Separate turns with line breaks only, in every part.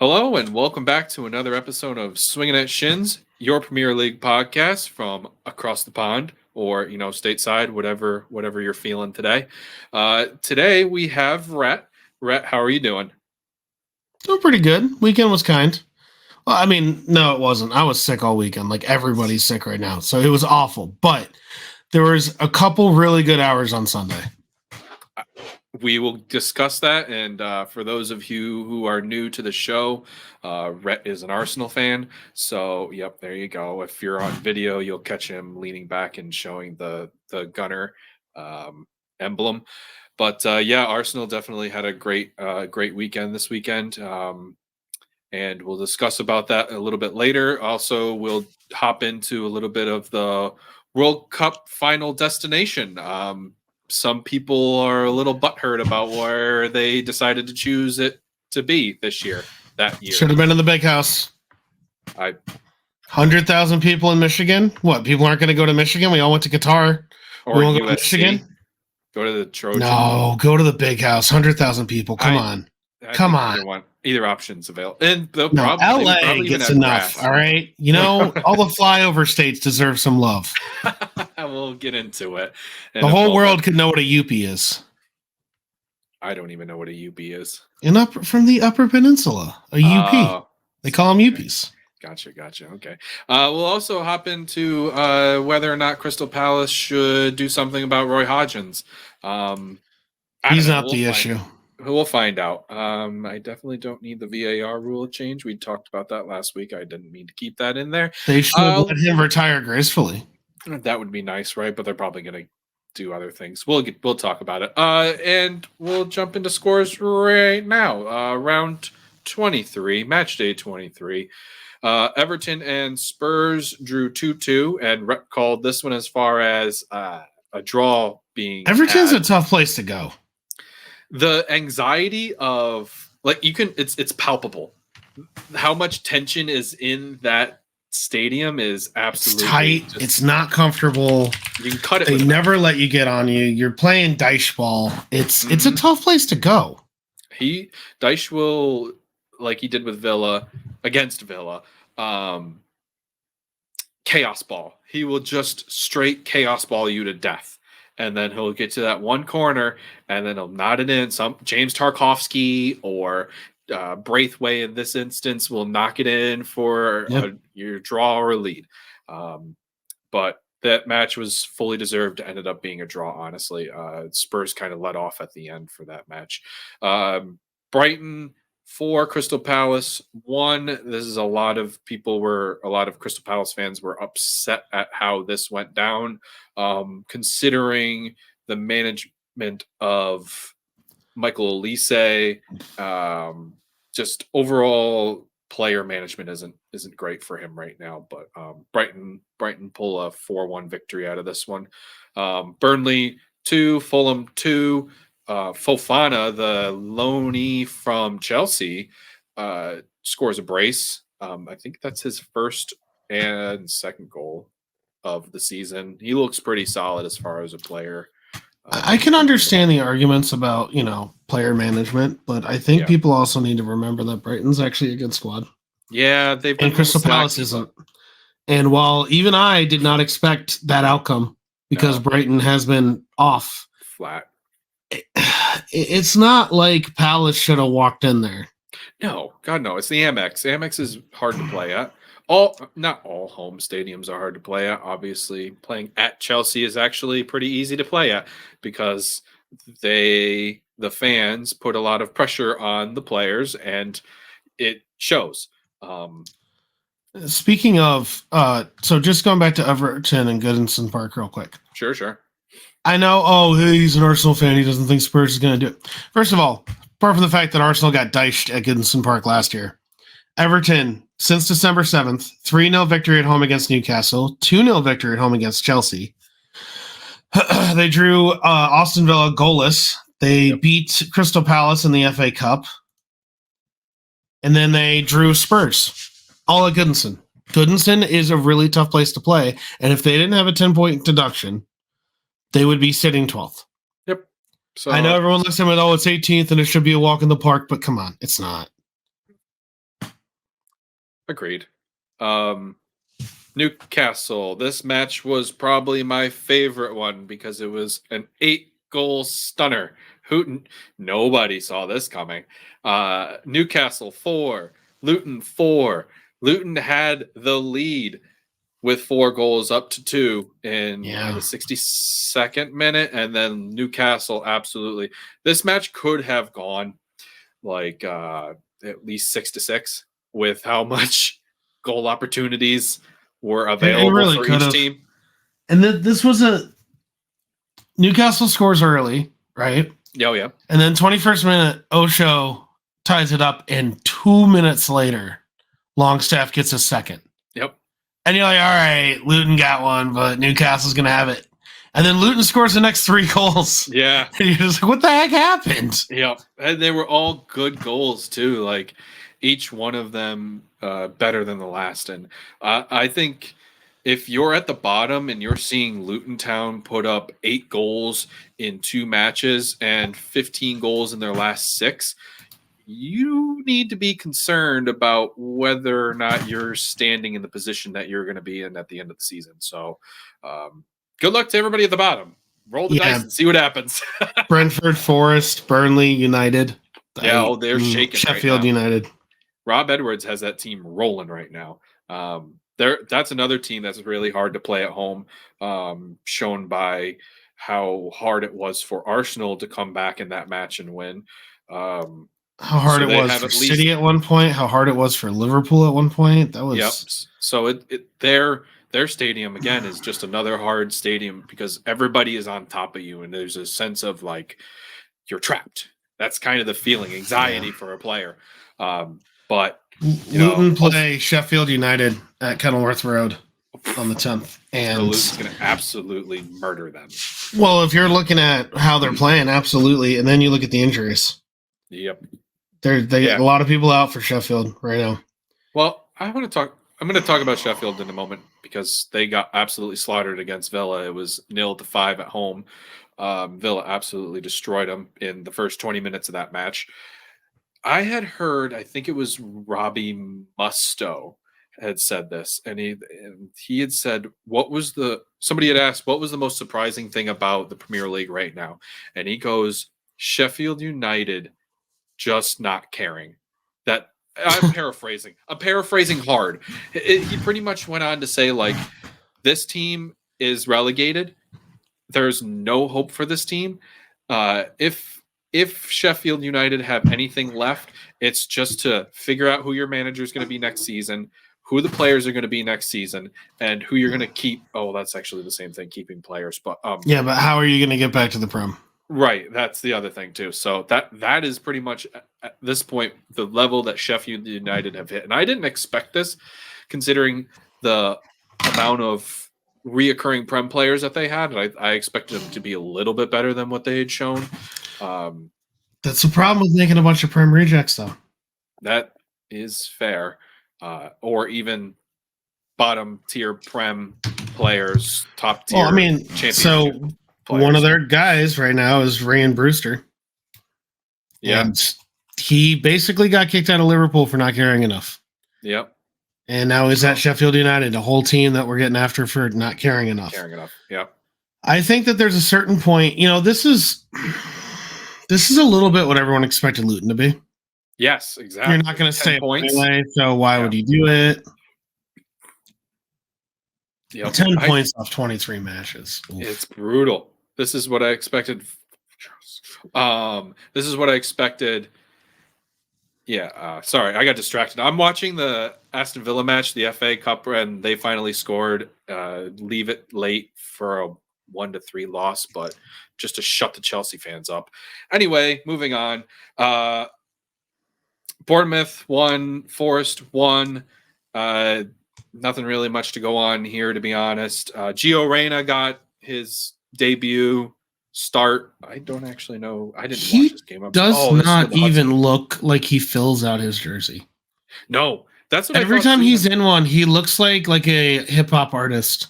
Hello and welcome back to another episode of Swinging at Shins, your Premier League podcast from across the pond or stateside, whatever you're feeling today. Today we have Rhett. Rhett, how are you doing?
Doing pretty good. Weekend was kind. Well, I mean, no, it wasn't. I was sick all weekend. Like everybody's sick right now, so it was awful. But there was a couple really good hours on Sunday.
We will discuss that. And for those of you who are new to the show, Rhett is an Arsenal fan. So, yep, there you go. If you're on video, you'll catch him leaning back and showing the Gunner emblem. But yeah, Arsenal definitely had a great weekend this weekend. And we'll discuss about that a little bit later. Also, we'll hop into a little bit of the World Cup final destination. Some people are a little butthurt about where they decided to choose it to be this year. That year
should have been in the big house. 100,000 people in Michigan. What? People aren't going to go to Michigan? We all went to Qatar.
Or we won't go to Michigan. Go to the Trojan.
No, go to the big house. 100,000 people. Come on. Come on.
Either option's available. And
LA gets enough. Grass. All right. You know, all the flyover states deserve some love.
We'll get into it.
And the whole world could know what a Youpie is.
I don't even know what a Youpie is.
From the Upper Peninsula, a UP. They call them Youpies.
Gotcha. Okay. We'll also hop into whether or not Crystal Palace should do something about Roy Hodgins.
He's not the issue.
We'll find out. I definitely don't need the VAR rule change. We talked about that last week. I didn't mean to keep that in there.
They should let him retire gracefully.
That would be nice, right? But they're probably going to do other things. We'll talk about it. And we'll jump into scores right now. Round 23, Matchday 23. Everton and Spurs drew 2-2, and Rep called this one as far as a draw being.
Everton's a tough place to go.
The anxiety of it's palpable. How much tension is in that stadium is absolutely
it's tight. It's not comfortable.
You can cut it.
They never let you get on you. You're playing Dyche ball. It's a tough place to go.
Dyche will, like he did with Villa, against Villa, chaos ball. He will just straight chaos ball you to death. And then he'll get to that one corner, and then he'll knot it in. Some James Tarkowski or Braithwaite in this instance will knock it in for your draw or lead. But that match was fully deserved. Ended up being a draw, honestly. Spurs kind of let off at the end for that match. Brighton 4, Crystal Palace 1. This is a lot of Crystal Palace fans were upset at how this went down, considering the management of Michael Olise. Just overall player management isn't great for him right now. But Brighton pull a 4-1 victory out of this one. Burnley 2, Fulham 2. Fofana, the loanee from Chelsea, scores a brace. I think that's his first and second goal of the season. He looks pretty solid as far as a player.
I can understand the arguments about, player management, but I think people also need to remember that Brighton's actually a good squad.
Yeah, they've been
and Crystal Palace isn't. And while even I did not expect that outcome because Brighton has been off
flat.
It's not like Palace should have walked in there.
No, God, no. It's the Amex. Amex is hard to play at. Not all home stadiums are hard to play at. Obviously, playing at Chelsea is actually pretty easy to play at because the fans put a lot of pressure on the players, and it shows.
Speaking of, so just going back to Everton and Goodison Park real quick.
Sure.
I know, he's an Arsenal fan. He doesn't think Spurs is going to do it. First of all, apart from the fact that Arsenal got diced at Goodison Park last year, Everton, since December 7th, 3-0 victory at home against Newcastle, 2-0 victory at home against Chelsea. They drew Aston Villa goalless. They beat Crystal Palace in the FA Cup. And then they drew Spurs, all at Goodison. Goodison is a really tough place to play. And if they didn't have a 10-point deduction, they would be sitting 12th.
Yep. So
I know everyone looks at it, it's 18th and it should be a walk in the park, but come on, it's not.
Agreed. Newcastle. This match was probably my favorite one because it was an 8-goal stunner. Nobody saw this coming. Newcastle 4, Luton 4. Luton had the lead with 4 goals up to 2 in the 62nd minute, and then Newcastle absolutely. This match could have gone like at least 6-6 with how much goal opportunities were available
really
for each team.
And this was a Newcastle scores early, right?
Oh, yeah.
And then 21st minute, Osho ties it up, and 2 minutes later, Longstaff gets a second.
Yep.
And you're like, all right, Luton got one, but Newcastle's going to have it. And then Luton scores the next 3 goals.
Yeah.
And you're just like, what the heck happened?
Yep. And they were all good goals, too. Like, each one of them better than the last. And I think if you're at the bottom and you're seeing Luton Town put up 8 goals in 2 matches and 15 goals in their last 6, you need to be concerned about whether or not you're standing in the position that you're going to be in at the end of the season. So good luck to everybody at the bottom. Roll the dice and see what happens.
Brentford, Forest, Burnley, United.
Yeah, they're shaking.
Sheffield United.
Rob Edwards has that team rolling right now. That's another team that's really hard to play at home, shown by how hard it was for Arsenal to come back in that match and win.
How hard it was for City at one point. How hard it was for Liverpool at one point. That was.
Yep. So their stadium again is just another hard stadium because everybody is on top of you, and there's a sense of like you're trapped. That's kind of the feeling, anxiety for a player. But
Luton play Sheffield United at Kenilworth Road on the 10th, and
Luton's going to absolutely murder them.
Well, if you're looking at how they're playing, absolutely, and then you look at the injuries.
Yep,
they got a lot of people out for Sheffield right now.
Well, I'm going to talk about Sheffield in a moment because they got absolutely slaughtered against Villa. It was 0-5 at home. Villa absolutely destroyed them in the first 20 minutes of that match. I had heard, I think it was Robbie Mustoe had said this, and he had said, somebody had asked, what was the most surprising thing about the Premier League right now? And he goes, Sheffield United just not caring. That I'm paraphrasing. I'm paraphrasing hard. He pretty much went on to say, like, this team is relegated. There's no hope for this team. If Sheffield United have anything left, it's just to figure out who your manager is going to be next season, who the players are going to be next season, and who you're going to keep. Oh, that's actually the same thing, keeping players. But
yeah, but how are you going to get back to the Prem?
Right, that's the other thing too. So that is pretty much at this point the level that Sheffield United have hit, and I didn't expect this, considering the amount of reoccurring Prem players that they had. I expected them to be a little bit better than what they had shown.
That's the problem with making a bunch of Prem rejects, though.
That is fair, or even bottom tier Prem players, top tier.
Well, I mean, so players. One of their guys right now is Ryan Brewster.
Yeah,
and he basically got kicked out of Liverpool for not caring enough.
Yep.
And now he's at Sheffield United, a whole team that we're getting after for not caring enough.
Yep.
I think that there's a certain point, this is a little bit what everyone expected Luton to be.
Yes, exactly.
You're not going to stay points anyway, so why would you do it?
Yep.
10 points off 23 matches.
Oof. It's brutal. This is what I expected. This is what I expected. Yeah, sorry, I got distracted. I'm watching the Aston Villa match, the FA Cup, and they finally scored. Leave it late for a 1-3 loss, but just to shut the Chelsea fans up. Anyway, moving on. Bournemouth won, Forest won. Nothing really much to go on here, to be honest. Gio Reyna got his debut start. I don't actually know. I didn't watch this game.
Does not even look like he fills out his jersey.
No, that's what
every time he's in one, he looks like a hip hop artist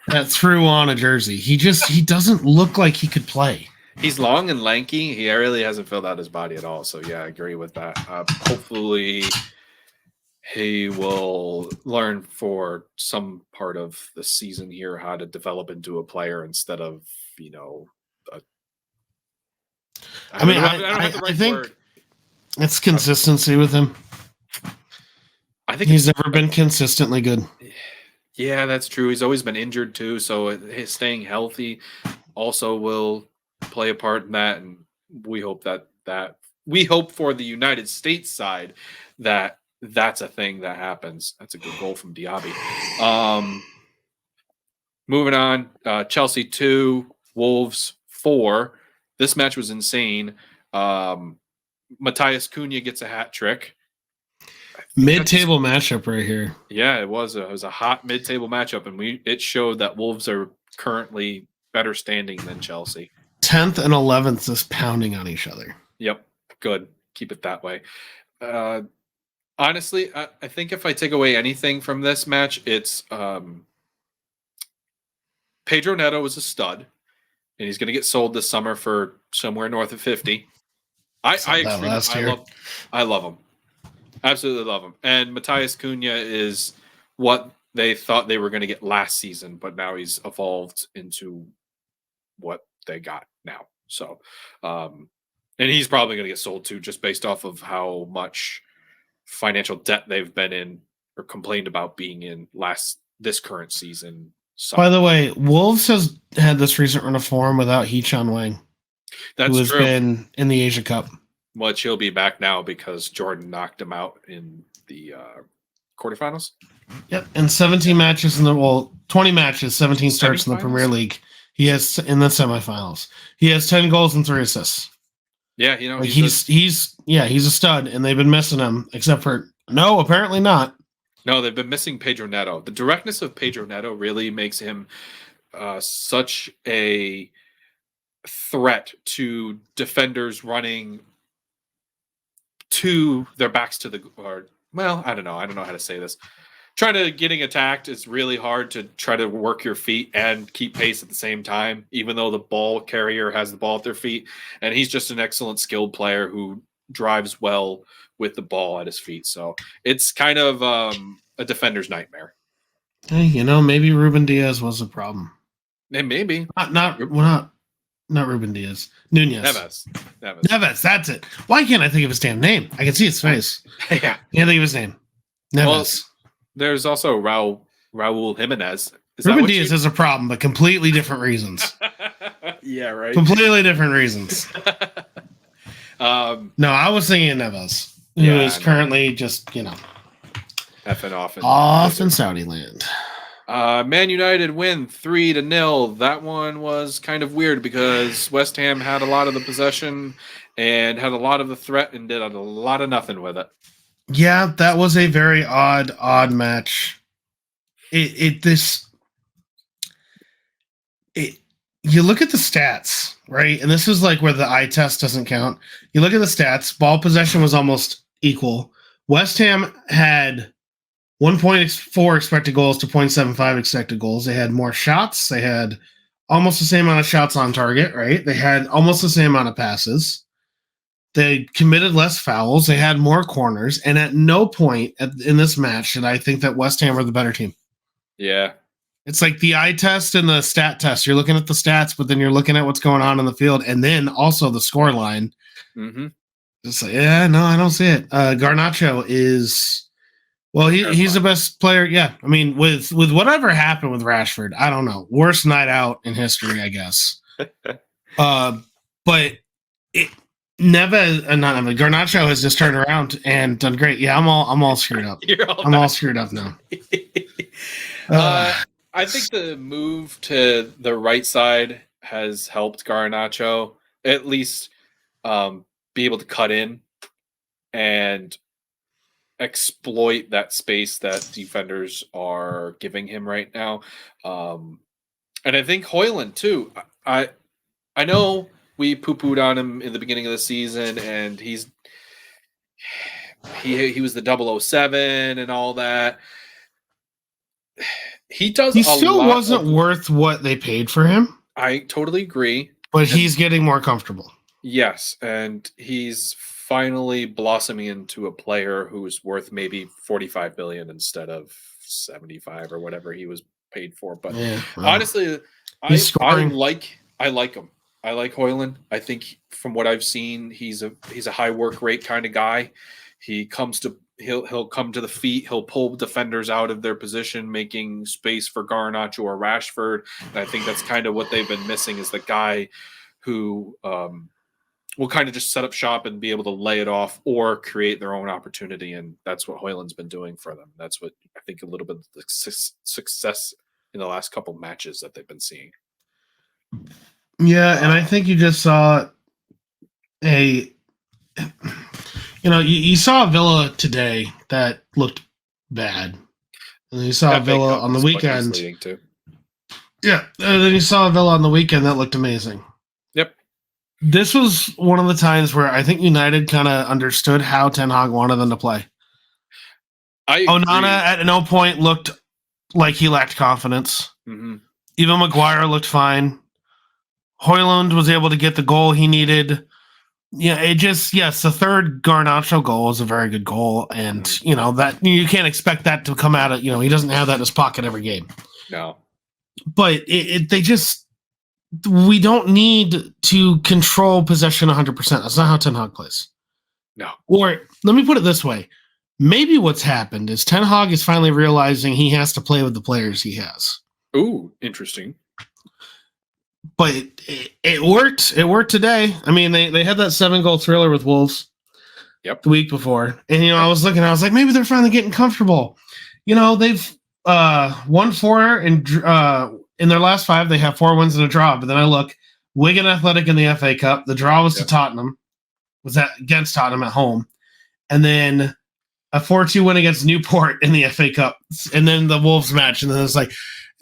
that threw on a jersey. He doesn't look like he could play.
He's long and lanky. He really hasn't filled out his body at all. So yeah, I agree with that. Hopefully he will learn for some part of the season here how to develop into a player instead of, a, I don't have the right
think
word.
it's consistency with him.
I think
He's never been consistently good.
Yeah, that's true. He's always been injured too, so his staying healthy also will play a part in that. And we hope we hope for the United States side that that's a thing that happens. That's a good goal from Diaby. Moving on, Chelsea 2, Wolves 4. This match was insane. Matthias Cunha gets a hat trick.
Mid-table matchup right here.
Yeah, it was a hot mid-table matchup, and it showed that Wolves are currently better standing than Chelsea.
10th and 11th is pounding on each other.
Yep, good. Keep it that way. Honestly, I think if I take away anything from this match, it's Pedro Neto was a stud, and he's going to get sold this summer for somewhere north of 50. I love him. Absolutely love him. And Matthias Cunha is what they thought they were going to get last season, but now he's evolved into what they got now. So, and he's probably going to get sold too, just based off of how much financial debt they've been in or complained about being in this current season.
By the way, Wolves has had this recent run of form without Hee-chan Wang.
That's
who has
true.
Been in the Asia Cup.
Which he'll be back now because Jordan knocked him out in the quarterfinals.
Yep, and 17 matches 20 matches, 17 starts in the Premier League. He has in the semifinals. He has 10 goals and 3 assists.
Yeah,
he's a stud, and they've been missing him. Except for apparently not.
No, they've been missing Pedro Neto. The directness of Pedro Neto really makes him such a threat to defenders running to their backs to I don't know how to say this. Getting attacked is really hard to try to work your feet and keep pace at the same time, even though the ball carrier has the ball at their feet. And he's just an excellent skilled player who drives well with the ball at his feet. So it's kind of a defender's nightmare.
Hey, maybe Ruben Diaz was a problem.
And maybe
not Ruben Diaz. Nunez. Neves, that's it. Why can't I think of his damn name? I can see his face.
Yeah.
Can't think of his name. Neves. Well,
there's also Raul Jimenez.
Ruben Diaz is a problem, but completely different reasons.
Yeah, right.
Completely different reasons. No, I was thinking Neves, who is currently just,
effing
off in Saudi land.
Man United win 3-0. That one was kind of weird because West Ham had a lot of the possession and had a lot of the threat and did a lot of nothing with it.
Yeah, that was a very odd match. You look at the stats, right? And this is like where the eye test doesn't count. You look at the stats, ball possession was almost equal. West Ham had 1.4 expected goals to 0.75 expected goals. They had more shots. They had almost the same amount of shots on target, right? They had almost the same amount of passes. They committed less fouls. They had more corners. And at no point in this match did I think that West Ham were the better team.
Yeah.
It's like the eye test and the stat test. You're looking at the stats, but then you're looking at what's going on in the field. And then also the score line.
Mm-hmm.
It's like, I don't see it. Garnacho is... Well, he's the best player. Yeah. I mean, with whatever happened with Rashford, I don't know. Worst night out in history, I guess. But Garnacho has just turned around and done great. Yeah, I'm all screwed up. All screwed up now.
I think the move to the right side has helped Garnacho at least be able to cut in and exploit that space that defenders are giving him right now. And I think Højlund too. I know we poo-pooed on him in the beginning of the season, and he was the 007 and all that. He
still wasn't worth what they paid for him.
I totally agree.
But he's getting more comfortable.
Yes, and he's finally blossoming into a player who's worth maybe 45 billion instead of 75 or whatever he was paid for. But
Yeah, well,
honestly,
he's
I
scoring.
like him. I like Hoyland. I think from what I've seen, he's a high work rate kind of guy. He'll come to the feet. He'll pull defenders out of their position, making space for Garnacho or Rashford. And I think that's kind of what they've been missing is the guy who will kind of just set up shop and be able to lay it off or create their own opportunity. And that's what Hoyland's been doing for them. That's what I think a little bit of the success in the last couple matches that they've been seeing.
Yeah, and I think you just saw you saw Villa today that looked bad. And you saw Villa on the weekend. Yeah, and then you saw Villa on the weekend that looked amazing.
Yep.
This was one of the times where I think United kind of understood how Ten Hag wanted them to play. Onana at no point looked like he lacked confidence.
Mm-hmm.
Even Maguire looked fine. Hoyland was able to get the goal he needed. Yeah, the third Garnacho goal was a very good goal, and that you can't expect that to come out of he doesn't have that in his pocket every game.
No,
but we don't need to control possession 100%. That's not how Ten Hag plays.
No.
Or let me put it this way: maybe what's happened is Ten Hag is finally realizing he has to play with the players he has.
Ooh, interesting.
But it worked. It worked today. I mean, they had that 7-goal thriller with Wolves.
Yep.
The week before, and I was looking. I was like, maybe they're finally getting comfortable. They've won 4 and in their last 5, they have 4 wins and a draw. But then I look, Wigan Athletic in the FA Cup. The draw was to Tottenham. Was that against Tottenham at home, and then a 4-2 win against Newport in the FA Cup, and then the Wolves match, and then it's like.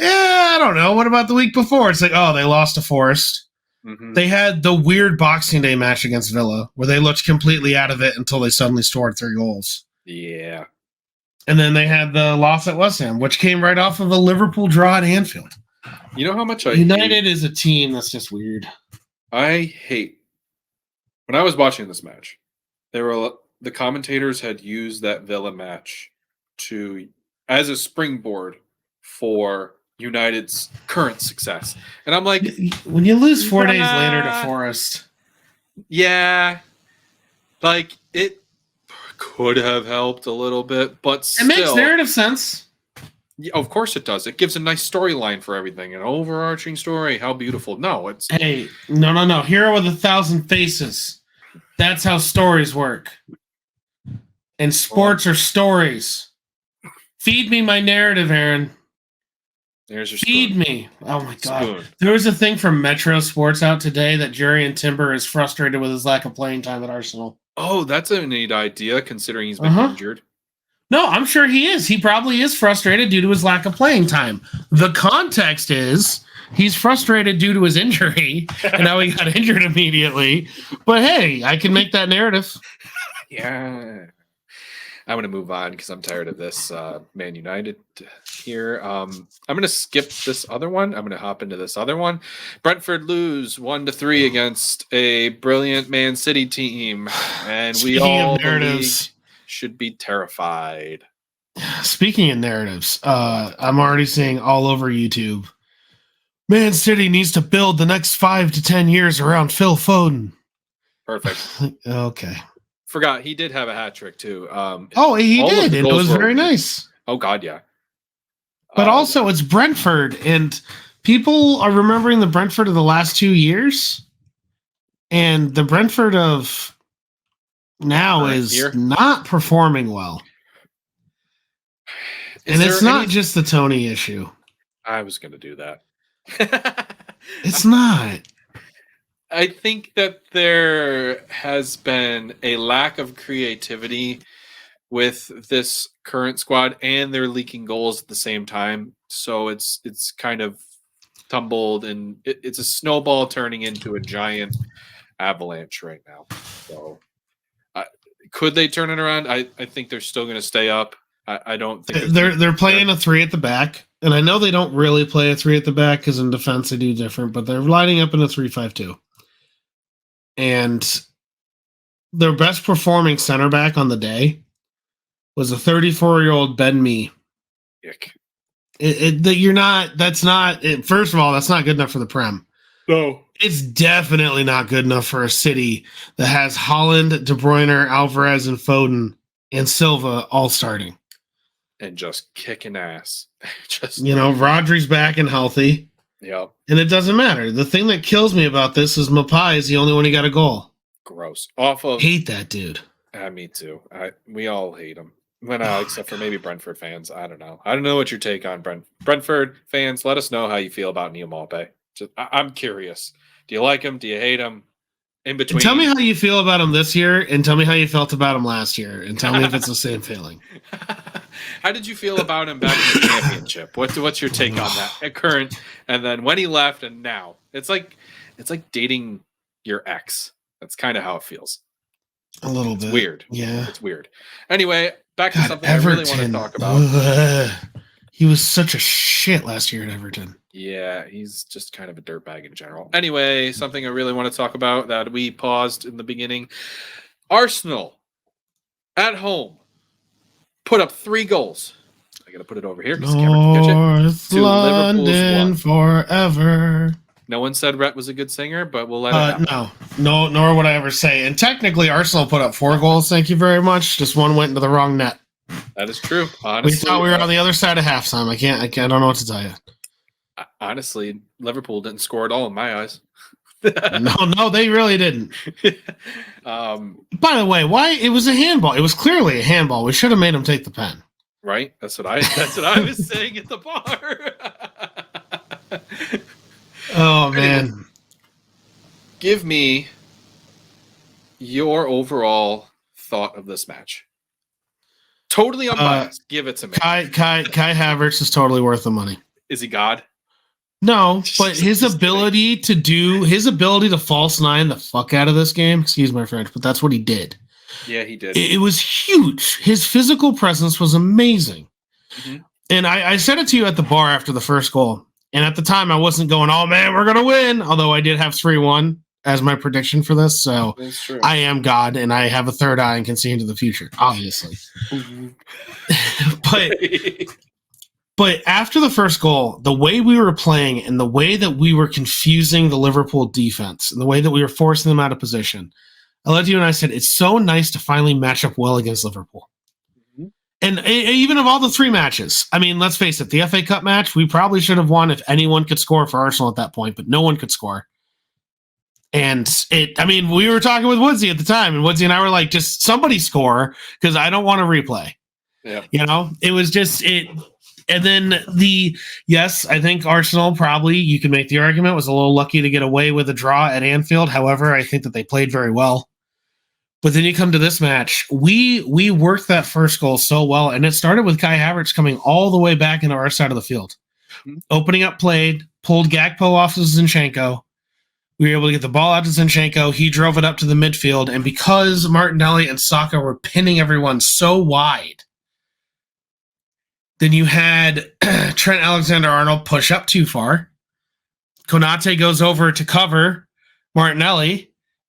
Yeah, I don't know. What about the week before? It's like, oh, they lost to Forest. Mm-hmm. They had the weird Boxing Day match against Villa where they looked completely out of it until they suddenly scored 3 goals.
Yeah.
And then they had the loss at West Ham, which came right off of a Liverpool draw at Anfield.
You know how much
United is a team that's just weird.
I hate when I was watching this match, the commentators had used that Villa match as a springboard for United's current success. And I'm like,
when you lose 4 days later to Forest.
Yeah. Like it could have helped a little bit, but still.
It makes narrative sense.
Yeah, of course it does. It gives a nice storyline for everything, an overarching story. How beautiful. No, it's
Hey, no. Hero with 1,000 faces. That's how stories work. And sports are stories. Feed me my narrative, Aaron.
There's your
Feed
spoon.
me. Oh my God.
Spoon.
There was a thing from Metro Sports out today that Jurrien Timber is frustrated with his lack of playing time at Arsenal.
Oh, that's a neat idea considering he's been injured.
No, I'm sure he is. He probably is frustrated due to his lack of playing time. The context is he's frustrated due to his injury and now he got injured immediately. But hey, I can make that narrative.
Yeah. I'm going to move on because I'm tired of this Man United here. I'm going to skip this other one. I'm going to hop into this other one. Brentford lose 1-3 against a brilliant Man City team. And we all should be terrified.
Speaking of narratives, I'm already seeing all over YouTube. Man City needs to build the next 5 to 10 years around Phil Foden.
Perfect.
Okay.
Forgot he did have a hat trick too.
He did. It was very nice.
Oh God, yeah.
But also, it's Brentford, and people are remembering the Brentford of the last 2 years, and the Brentford of now is not performing well. And it's not just the Tony issue.
I was going to do that.
It's not.
I think that there has been a lack of creativity with this current squad, and they're leaking goals at the same time. So it's kind of tumbled, and it's a snowball turning into a giant avalanche right now. So could they turn it around? I think they're still going to stay up. I don't think
they're playing a 3 at the back, and I know they don't really play a 3 at the back because in defense they do different, but they're lining up in a 3-5-2. And their best performing center back on the day was a 34-year-old Ben Mee.
Ick.
That's not, first of all, that's not good enough for the Prem.
No.
It's definitely not good enough for a city that has Holland, De Bruyne, Alvarez, and Foden and Silva all starting.
And just kicking ass.
Rodri's back and healthy.
Yep.
And it doesn't matter. The thing that kills me about this is Mapai is the only one who got a goal.
Gross.
Hate that dude.
Me too. We all hate him. Except for maybe Brentford fans. I don't know. I don't know what your take on Brentford fans. Let us know how you feel about Neil Maupay. I'm curious. Do you like him? Do you hate him? In between.
And tell me how you feel about him this year, and tell me how you felt about him last year, and tell me if it's the same feeling.
How did you feel about him back in the championship? What's your take on that at current? And then when he left, and now it's like dating your ex. That's kind of how it feels.
A little bit
weird.
Yeah,
it's weird. Anyway, back to something Everton. I really want to talk about.
He was such a shit last year at Everton.
Yeah, he's just kind of a dirtbag in general. Anyway, something I really want to talk about that we paused in the beginning. Arsenal at home put up 3 goals. I got to put it over here.
North London forever.
No one said Rhett was a good singer, but we'll let it happen.
No, nor would I ever say. And technically, Arsenal put up 4 goals. Thank you very much. Just one went into the wrong net.
That is true. Honestly,
we thought we were on the other side of halftime. I don't know what to tell you.
Honestly, Liverpool didn't score at all in my eyes.
No, they really didn't. By the way, why it was a handball? It was clearly a handball. We should have made him take the pen.
Right? That's what I was saying at the bar.
Oh man.
Give me your overall thought of this match. Totally unbiased. Give it to me.
Kai Havertz is totally worth the money.
Is he God?
No, but his ability to false nine the fuck out of this game, excuse my French, but that's what he did.
Yeah, he did.
It was huge. His physical presence was amazing. Mm-hmm. And I said it to you at the bar after the first goal. And at the time, I wasn't going, oh, man, we're going to win. Although I did have 3-1 as my prediction for this. So I am God, and I have a third eye and can see into the future, obviously. But after the first goal, the way we were playing and the way that we were confusing the Liverpool defense and the way that we were forcing them out of position, I led you and I said, it's so nice to finally match up well against Liverpool. And even of all the 3 matches, I mean, let's face it, the FA Cup match, we probably should have won if anyone could score for Arsenal at that point, but no one could score. And we were talking with Woodsy at the time, and Woodsy and I were like, just somebody score, because I don't want to replay.
Yeah.
It was just it. And then yes, I think Arsenal probably, you can make the argument, was a little lucky to get away with a draw at Anfield. However, I think that they played very well. But then you come to this match, we worked that first goal so well, and it started with Kai Havertz coming all the way back into our side of the field. Mm-hmm. Opening up played, pulled Gakpo off of Zinchenko. We were able to get the ball out to Zinchenko. He drove it up to the midfield, and because Martinelli and Saka were pinning everyone so wide, then you had Trent Alexander-Arnold push up too far. Konate goes over to cover Martinelli.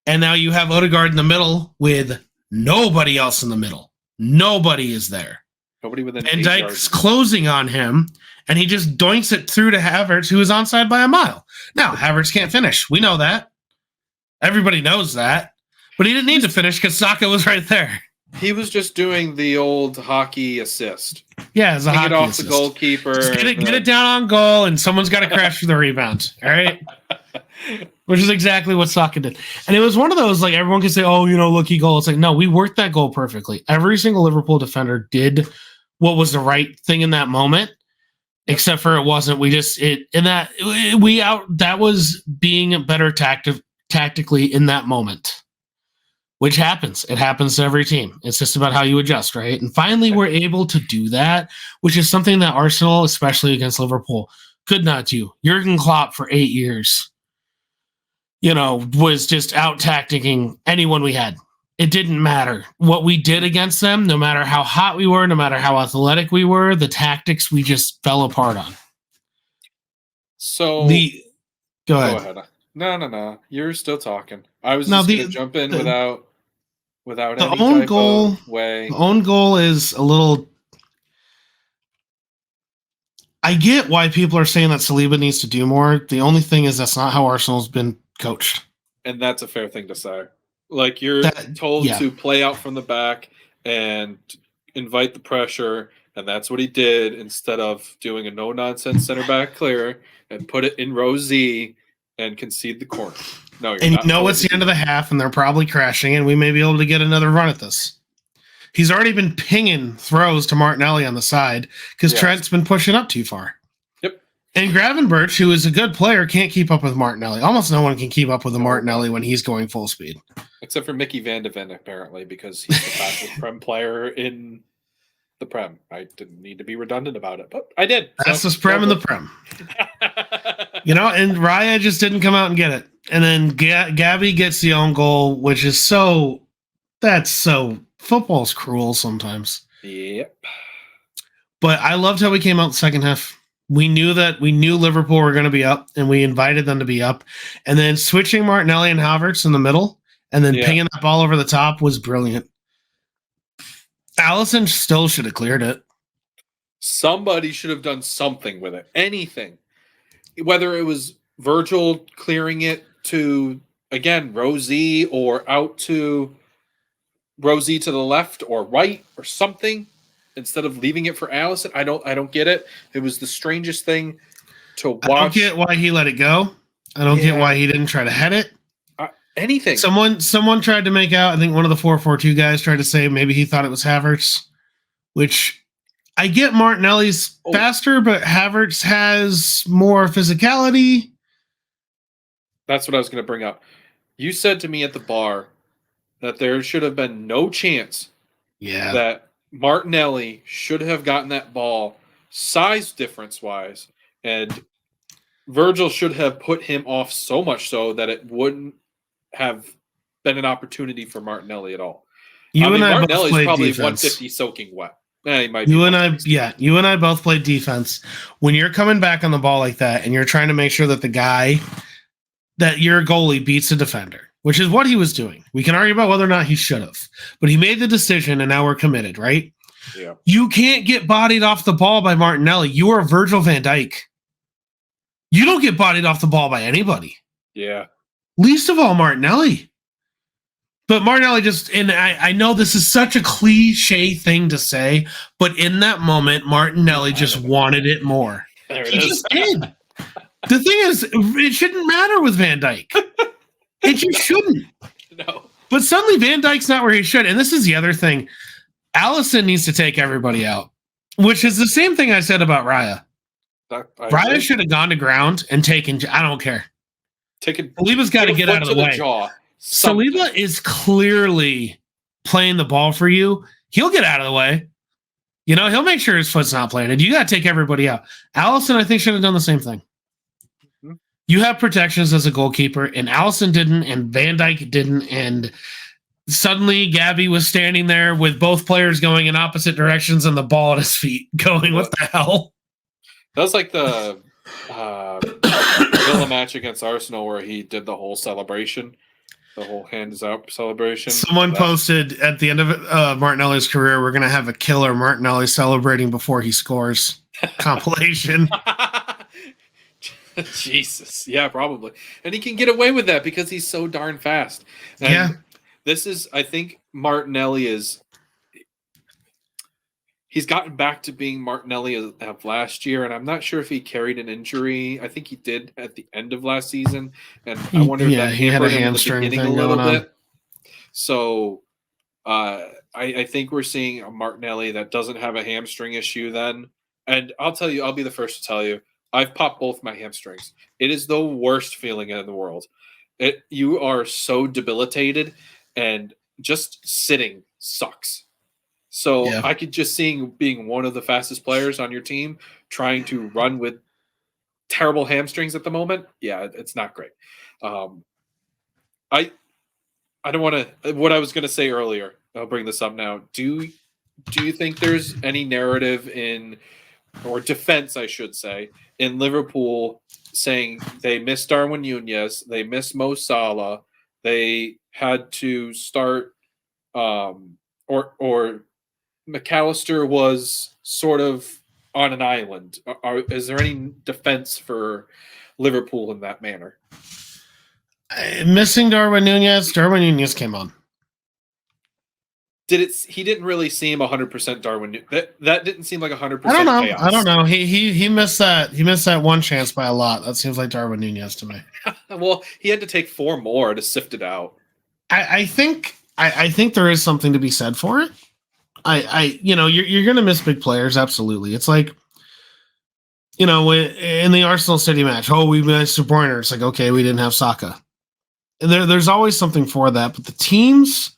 And now you have Odegaard in the middle with nobody else in the middle. Nobody is there.
Nobody within.
And Dyke's closing on him, and he just doinks it through to Havertz, who is onside by a mile. Now, Havertz can't finish. We know that. Everybody knows that. But he didn't need to finish because Saka was right there.
He was just doing the old hockey assist.
Yeah, it's a hockey
assist. Get off
assist.
The goalkeeper.
Just get it down on goal, and someone's got to crash for the rebound. All right? Which is exactly what Saka did. And it was one of those, like, everyone can say, oh, lucky goal. It's like, no, we worked that goal perfectly. Every single Liverpool defender did what was the right thing in that moment, except for it wasn't. That was being better tactically in that moment, which happens. It happens to every team. It's just about how you adjust, right? And finally, we're able to do that, which is something that Arsenal, especially against Liverpool, could not do. Jurgen Klopp for 8 years, was just out tacticking anyone we had. It didn't matter what we did against them, no matter how hot we were, no matter how athletic we were, the tactics we just fell apart on.
So
go ahead.
No. You're still talking. I was just going to jump in without. without
The
any
own
type
goal,
of way.
the own goal is a little. I get why people are saying that Saliba needs to do more. The only thing is that's not how Arsenal's been coached.
And that's a fair thing to say. Like, you're
That
told
yeah,
to play out from the back and invite the pressure, and that's what he did instead of doing a no nonsense center back clear and put it in row Z and concede the corner. No, you're
and you
not
know
told
it's
to
the end
do
of the
that.
half, and they're probably crashing, and we may be able to get another run at this. He's already been pinging throws to Martinelli on the side because
Yes.
Trent's been pushing up too far.
Yep.
And Gravenberch, who is a good player, can't keep up with Martinelli. Almost no one can keep up with the
No
Martinelli
one.
when he's going full speed.
Except for Mickey Van de Ven, apparently, because he's the fastest Prem player in the Prem. I didn't need to be redundant about it, but I did.
That's
So,
the Prem and the Prem. And Raya just didn't come out and get it. And then Gabby gets the own goal, which is football's cruel sometimes.
Yep.
But I loved how we came out the second half. We knew Liverpool were going to be up, and we invited them to be up. And then switching Martinelli and Havertz in the middle, and then pinging that ball over the top was brilliant. Allison still should have cleared it.
Somebody should have done something with it. Anything. Whether it was Virgil clearing it to, again, Rosie, or out to Rosie to the left or right or something, instead of leaving it for Allison. I don't get it. It was the strangest thing to watch.
I don't get why he let it go. I don't get why he didn't try to head it.
Anything.
Someone tried to make out. I think one of the 4-4-2 guys tried to say maybe he thought it was Havertz, which I get Martinelli's faster, but Havertz has more physicality.
That's what I was going to bring up. You said to me at the bar that there should have been no chance that Martinelli should have gotten that ball size difference wise, and Virgil should have put him off so much so that it wouldn't have been an opportunity for Martinelli at all. Martinelli's probably defense. 150 soaking wet. He might be.
You and I both played defense. When you're coming back on the ball like that, and you're trying to make sure that that your goalie beats a defender, which is what he was doing. We can argue about whether or not he should have, but he made the decision, and now we're committed, right?
Yeah.
You can't get bodied off the ball by Martinelli. You are Virgil van Dijk. You don't get bodied off the ball by anybody.
Yeah.
Least of all Martinelli. But Martinelli and I know this is such a cliche thing to say, but in that moment, Martinelli just wanted it more. He just did. The thing is, it shouldn't matter with Van Dijk. It just shouldn't.
No.
But suddenly Van Dijk's not where he should. And this is the other thing. Allison needs to take everybody out, which is the same thing I said about Raya. Raya should have gone to ground and taken. I don't care. Saliba's got to get out of the way. Saliba is clearly playing the ball for you. He'll get out of the way. He'll make sure his foot's not planted. You got to take everybody out. Allison, I think, should have done the same thing. Mm-hmm. You have protections as a goalkeeper, and Allison didn't, and Van Dijk didn't, and suddenly Gabby was standing there with both players going in opposite directions and the ball at his feet going, what the hell?
That was like the Villa match against Arsenal where he did the whole celebration, the whole hands up celebration.
Someone posted at the end of Martinelli's career, we're going to have a killer Martinelli celebrating before he scores compilation.
Jesus. Yeah, probably. And he can get away with that because he's so darn fast. And this is, I think Martinelli he's gotten back to being Martinelli of last year, and I'm not sure if he carried an injury. I think he did at the end of last season, and I wonder if that
he had a
him
hamstring
in the
thing
beginning a little
going on.
bit. So I think we're seeing a Martinelli that doesn't have a hamstring issue then. And I'll tell you, I'll be the first to tell you, I've popped both my hamstrings. It is the worst feeling in the world. You are so debilitated, and just sitting sucks. So I could just being one of the fastest players on your team trying to run with terrible hamstrings at the moment. Yeah, it's not great. I don't want to. What I was going to say earlier, I'll bring this up now. Do you think there's any narrative or defense, I should say, in Liverpool saying they missed Darwin Nunez, they missed Mo Salah, they had to start or McAllister was sort of on an island. Is there any defense for Liverpool in that manner?
Missing Darwin Nunez. Darwin Nunez came on.
He didn't really seem 100% Darwin. That didn't seem like 100% chaos.
I don't know. He missed that. He missed that one chance by a lot. That seems like Darwin Nunez to me.
Well, he had to take 4 more to sift it out.
I think there is something to be said for it. You're going to miss big players. Absolutely. It's like, in the Arsenal City match, we missed De Bruyne. It's like, okay, we didn't have Saka. There's always something for that, but the teams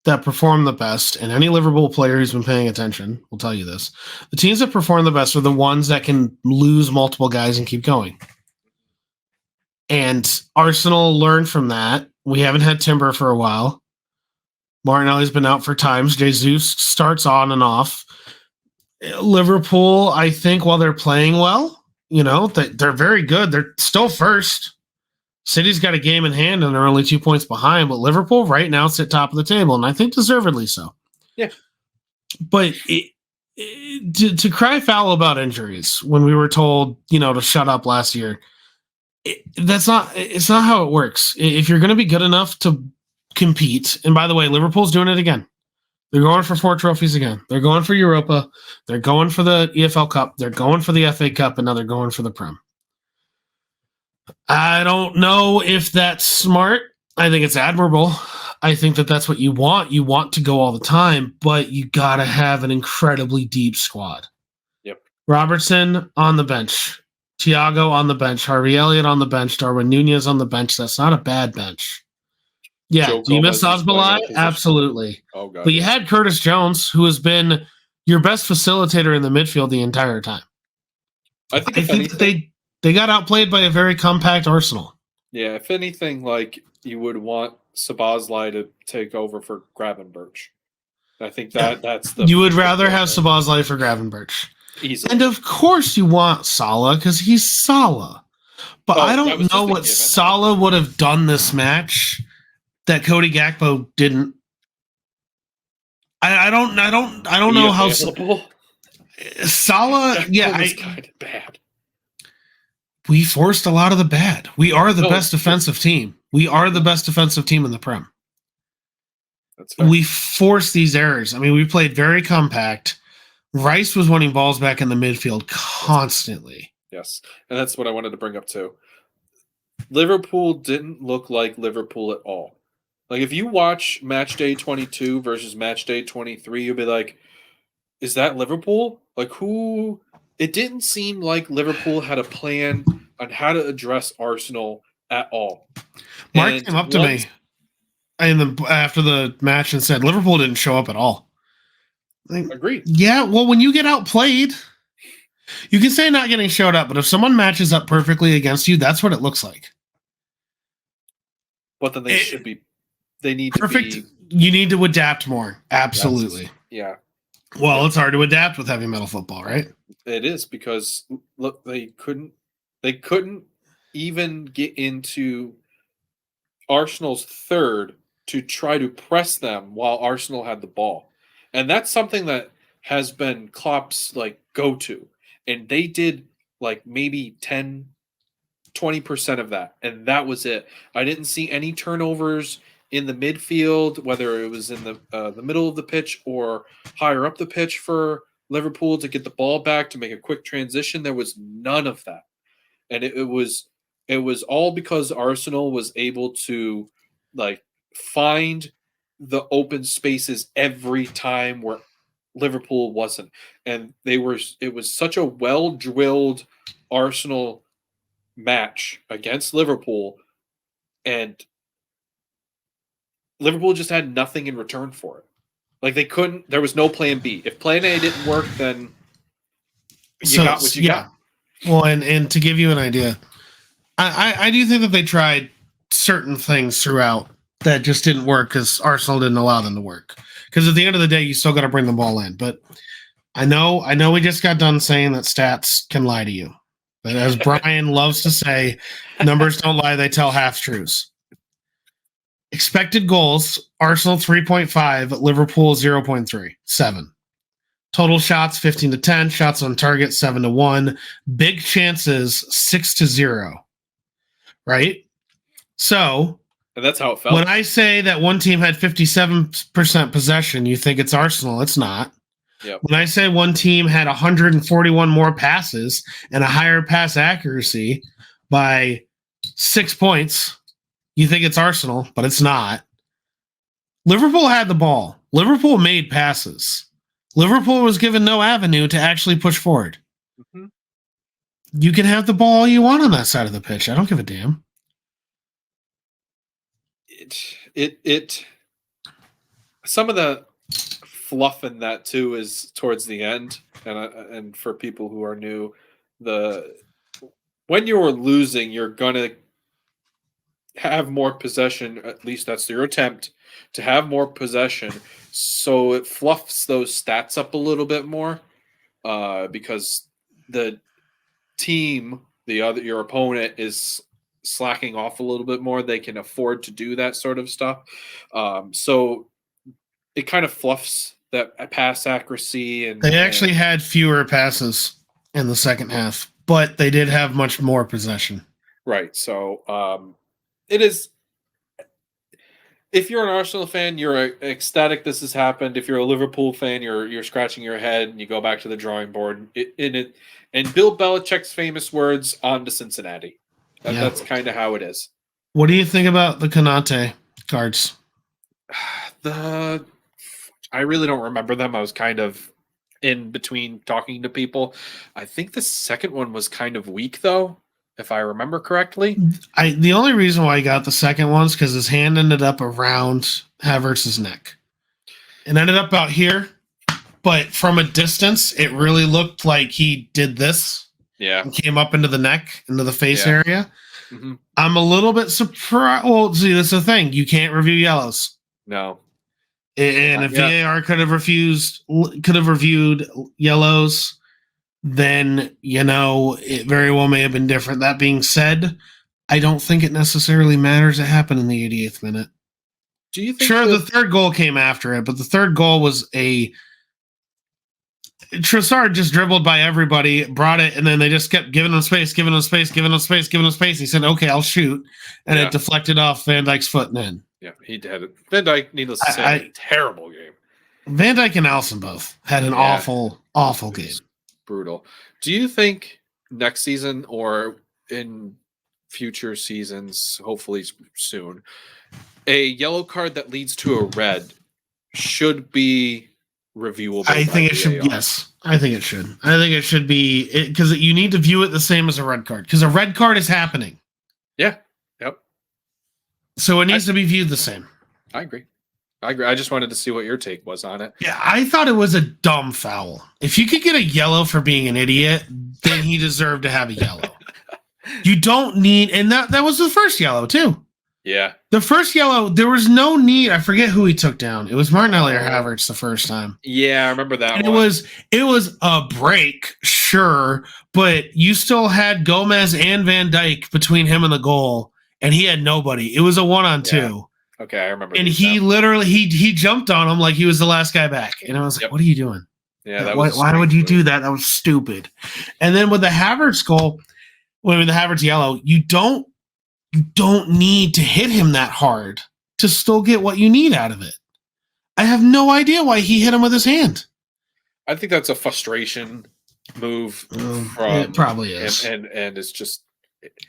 that perform the best, and any Liverpool player who's been paying attention will tell you this, the teams that perform the best are the ones that can lose multiple guys and keep going. And Arsenal learned from that. We haven't had Timber for a while. Martinelli's been out for times. Jesus starts on and off. Liverpool, I think, while they're playing well, they're very good. They're still first. City's got a game in hand and they're only 2 points behind, but Liverpool right now sit top of the table, and I think deservedly so.
Yeah.
But to cry foul about injuries when we were told, to shut up last year, it's not how it works. If you're going to be good enough to compete, and by the way, Liverpool's doing it again. They're going for 4 trophies again. They're going for Europa. They're going for the EFL Cup. They're going for the FA Cup, and now they're going for the Prem. I don't know if that's smart. I think it's admirable. I think that's what you want. You want to go all the time, but you got to have an incredibly deep squad.
Yep. Robertson
on the bench. Thiago on the bench. Harvey Elliott on the bench. Darwin Nunez on the bench. That's not a bad bench. Yeah. Do you miss Osbalai? Absolutely.
Oh, God.
But you had Curtis Jones, who has been your best facilitator in the midfield the entire time.
I think
that they got outplayed by a very compact Arsenal.
Yeah, if anything, like, you would want Szoboszlai to take over for Gravenberch. I think that's the...
You would rather have Szoboszlai for Gravenberch.
Easily.
And of course you want Salah, because he's Salah. But I don't know what Salah would have done this match that Cody Gakpo didn't. I don't know how Salah. Yeah,
was kind of bad.
We forced a lot of the bad. We are the best defensive team. We are the best defensive team in the Prem.
That's fair.
We forced these errors. I mean, we played very compact. Rice was winning balls back in the midfield constantly.
Yes, and that's what I wanted to bring up too. Liverpool didn't look like Liverpool at all. Like, if you watch Matchday 22 versus Matchday 23, you'll be like, is that Liverpool? Like, who... It didn't seem like Liverpool had a plan on how to address Arsenal at all.
Mark came up to me after the match and said Liverpool didn't show up at all.
Agreed.
Yeah, well, when you get outplayed, you can say not getting showed up, but if someone matches up perfectly against you, that's what it looks like.
But then they need
perfect.
To be...
You need to adapt more. Absolutely.
Yeah.
Well, it's hard to adapt with heavy metal football, right?
It is, because look, they couldn't even get into Arsenal's third to try to press them while Arsenal had the ball. And that's something that has been Klopp's go-to. And they did maybe 10-20% of that. And that was it. I didn't see any turnovers in the midfield, whether it was in the middle of the pitch or higher up the pitch for Liverpool to get the ball back to make a quick transition. There was none of that. And it was all because Arsenal was able to find the open spaces every time where Liverpool wasn't. And it was such a well-drilled Arsenal match against Liverpool, and Liverpool just had nothing in return for it. There was no plan B. If plan A didn't work, then you got what you got.
Well, and to give you an idea, I do think that they tried certain things throughout that just didn't work because Arsenal didn't allow them to work. Because at the end of the day, you still got to bring the ball in. But I know we just got done saying that stats can lie to you. But as Brian loves to say, numbers don't lie, they tell half truths. Expected goals, Arsenal 3.5, Liverpool 0.37. Total shots 15 to 10, shots on target 7 to 1, big chances 6 to 0. Right? So,
And that's how it felt.
when I say that one team had 57% possession, you think it's Arsenal. It's not.
Yep.
When I say one team had 141 more passes and a higher pass accuracy by 6 points, you think it's Arsenal, but it's not. Liverpool had the ball. Liverpool made passes. Liverpool was given no avenue to actually push forward.
Mm-hmm.
You can have the ball all you want on that side of the pitch. I don't give a damn.
It some of the fluff in that too is towards the end, and for people who are new, when you're losing, you're gonna have more possession. At least that's your attempt to have more possession, so it fluffs those stats up a little bit more, because the team, your opponent, is slacking off a little bit more. They can afford to do that sort of stuff, so it kind of fluffs that pass accuracy. And
they actually had fewer passes in the second half, but they did have much more possession.
Right. So it is. If you're an Arsenal fan, you're ecstatic this has happened. If you're a Liverpool fan, you're scratching your head and you go back to the drawing board. And Bill Belichick's famous words, "On to Cincinnati." That's kind of how it is.
What do you think about the Konate cards?
I really don't remember them. I was kind of in between talking to people. I think the second one was kind of weak, though, if I remember correctly.
The only reason why I got the second one is because his hand ended up around Havertz's neck. It ended up out here, but from a distance, it really looked like he did this.
Yeah.
And came up into the neck, into the face area.
Mm-hmm.
I'm a little bit surprised. Well, see, that's the thing. You can't review yellows.
No.
And if VAR could have reviewed yellows, then, it very well may have been different. That being said, I don't think it necessarily matters it happened in the 88th minute.
Do you think
the third goal came after it, but the third goal was Trossard just dribbled by everybody, brought it, and then they just kept giving him space. He said, "Okay, I'll shoot," and it deflected off Van Dijk's foot and in.
Yeah, he had it. Van Dijk, needless to say, had a terrible game.
Van Dijk and Alisson both had an awful game.
Brutal. Do you think next season or in future seasons, hopefully soon, a yellow card that leads to a red should be reviewable?
I think it should. Yes, I think it should. I think it should be because you need to view it the same as a red card because a red card is happening.
Yeah. Yep.
So it needs to be viewed the same.
I agree. I just wanted to see what your take was on it.
Yeah, I thought it was a dumb foul. If you could get a yellow for being an idiot, then he deserved to have a yellow. You don't need, and that was the first yellow too.
Yeah.
The first yellow, there was no need. I forget who he took down. It was Martinelli or Havertz the first time.
Yeah, I remember that
and one. It was a break, sure, but you still had Gomez and Van Dijk between him and the goal, and he had nobody. It was a 1-on-2.
Okay, I remember.
And he literally he jumped on him like he was the last guy back. And I was like, what are you doing?
Yeah,
why would you do that? That was stupid. And then with the Havertz goal, with the Havertz yellow, you don't need to hit him that hard to still get what you need out of it. I have no idea why he hit him with his hand.
I think that's a frustration move
it probably is.
And it's just.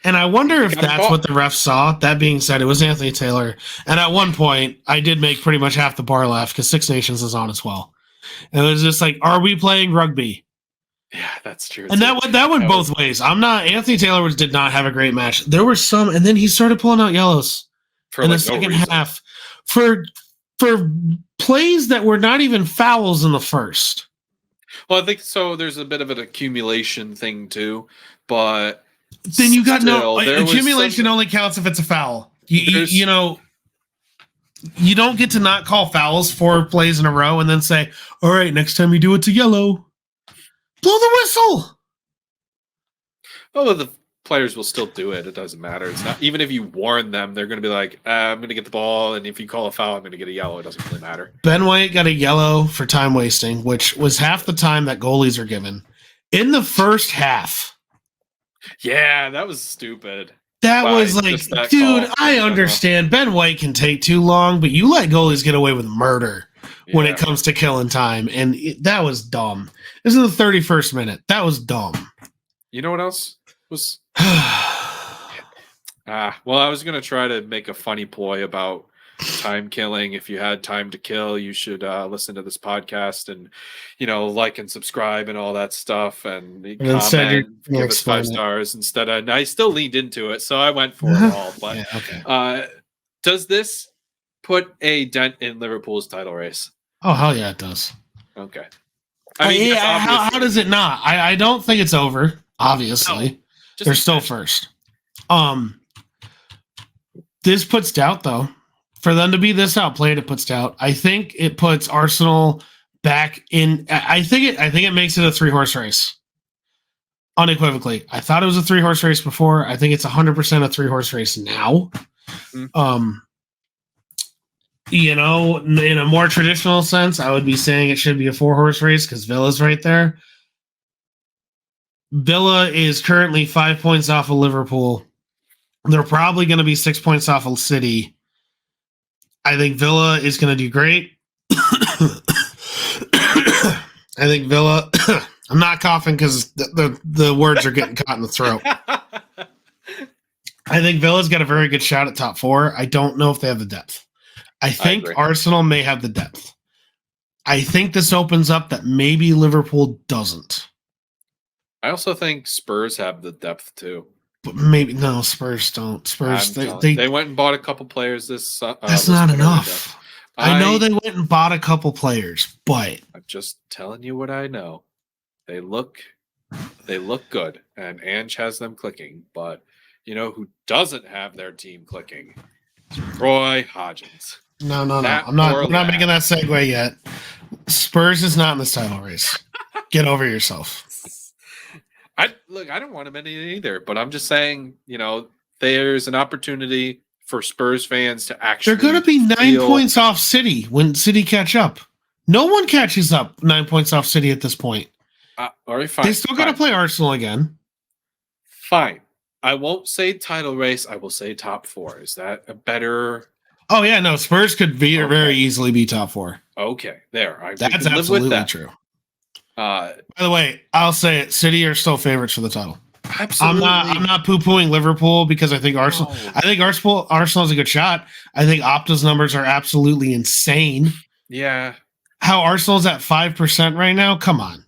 And I wonder if that's what the ref saw. That being said, it was Anthony Taylor. And at one point, I did make pretty much half the bar laugh because Six Nations is on as well. And it was just like, are we playing rugby?
Yeah, that's true.
And that went both ways. Anthony Taylor did not have a great match. There were some, and then he started pulling out yellows in the second half for plays that were not even fouls in the first.
Well, I think so. There's a bit of an accumulation thing too, but
then you got accumulation only counts if it's a foul. You don't get to not call fouls 4 plays in a row and then say, all right, next time you do it's a yellow. Blow the whistle.
Oh, players will still do it. It doesn't matter. It's not even if you warn them, they're going to be like, "I'm going to get the ball," and if you call a foul, I'm going to get a yellow. It doesn't really matter.
Ben White got a yellow for time wasting, which was half the time that goalies are given in the first half.
Yeah, that was stupid.
That was like, dude, I understand Ben White can take too long, but you let goalies get away with murder when it comes to killing time, and that was dumb. This is the 31st minute. That was dumb.
You know what else was? Well, I was going to try to make a funny ploy about time killing. If you had time to kill, you should listen to this podcast and, like and subscribe and all that stuff, and comment, give us 5 stars instead. And I still leaned into it, so I went for it all. But
yeah, okay.
Does this put a dent in Liverpool's title race?
Oh, hell yeah, it does.
Okay.
I mean, how does it not? I don't think it's over. Obviously, no, they're still first. This puts doubt, though. For them to be this outplayed, it puts doubt. I think it puts Arsenal back in. I think it makes it a 3-horse race. Unequivocally, I thought it was a 3-horse race before. I think it's 100% a 3-horse race now. Mm-hmm. In a more traditional sense, I would be saying it should be a 4-horse race because Villa's right there. Villa is currently 5 points off of Liverpool. They're probably going to be 6 points off of City. I think Villa is going to do great. I think Villa... I'm not coughing because the words are getting caught in the throat. I think Villa's got a very good shot at top 4. I don't know if they have the depth. I think Arsenal may have the depth. I think this opens up that maybe Liverpool doesn't.
I also think Spurs have the depth too.
But maybe no, Spurs don't. Spurs
they went and bought a couple players this.
That's not enough. I know they went and bought a couple players, but
I'm just telling you what I know. They look good, and Ange has them clicking. But you know who doesn't have their team clicking? It's Roy Hodgins.
No. I'm not making that segue yet. Spurs is not in this title race. Get over yourself.
I don't want him in either, but I'm just saying, there's an opportunity for Spurs fans to actually.
They're going to be 9 points off City when City catch up. No one catches up 9 points off City at this point.
All right, fine.
They still got to play Arsenal again.
Fine. I won't say title race. I will say top 4. Is that a better?
Oh yeah, no. Spurs could very easily be top 4.
Okay, there.
That's absolutely true. By the way, I'll say it. City are still favorites for the title.
Absolutely.
I'm not poo-pooing Liverpool because I think Arsenal. No. I think Arsenal has a good shot. I think Opta's numbers are absolutely insane.
Yeah.
How Arsenal's at 5% right now? Come on.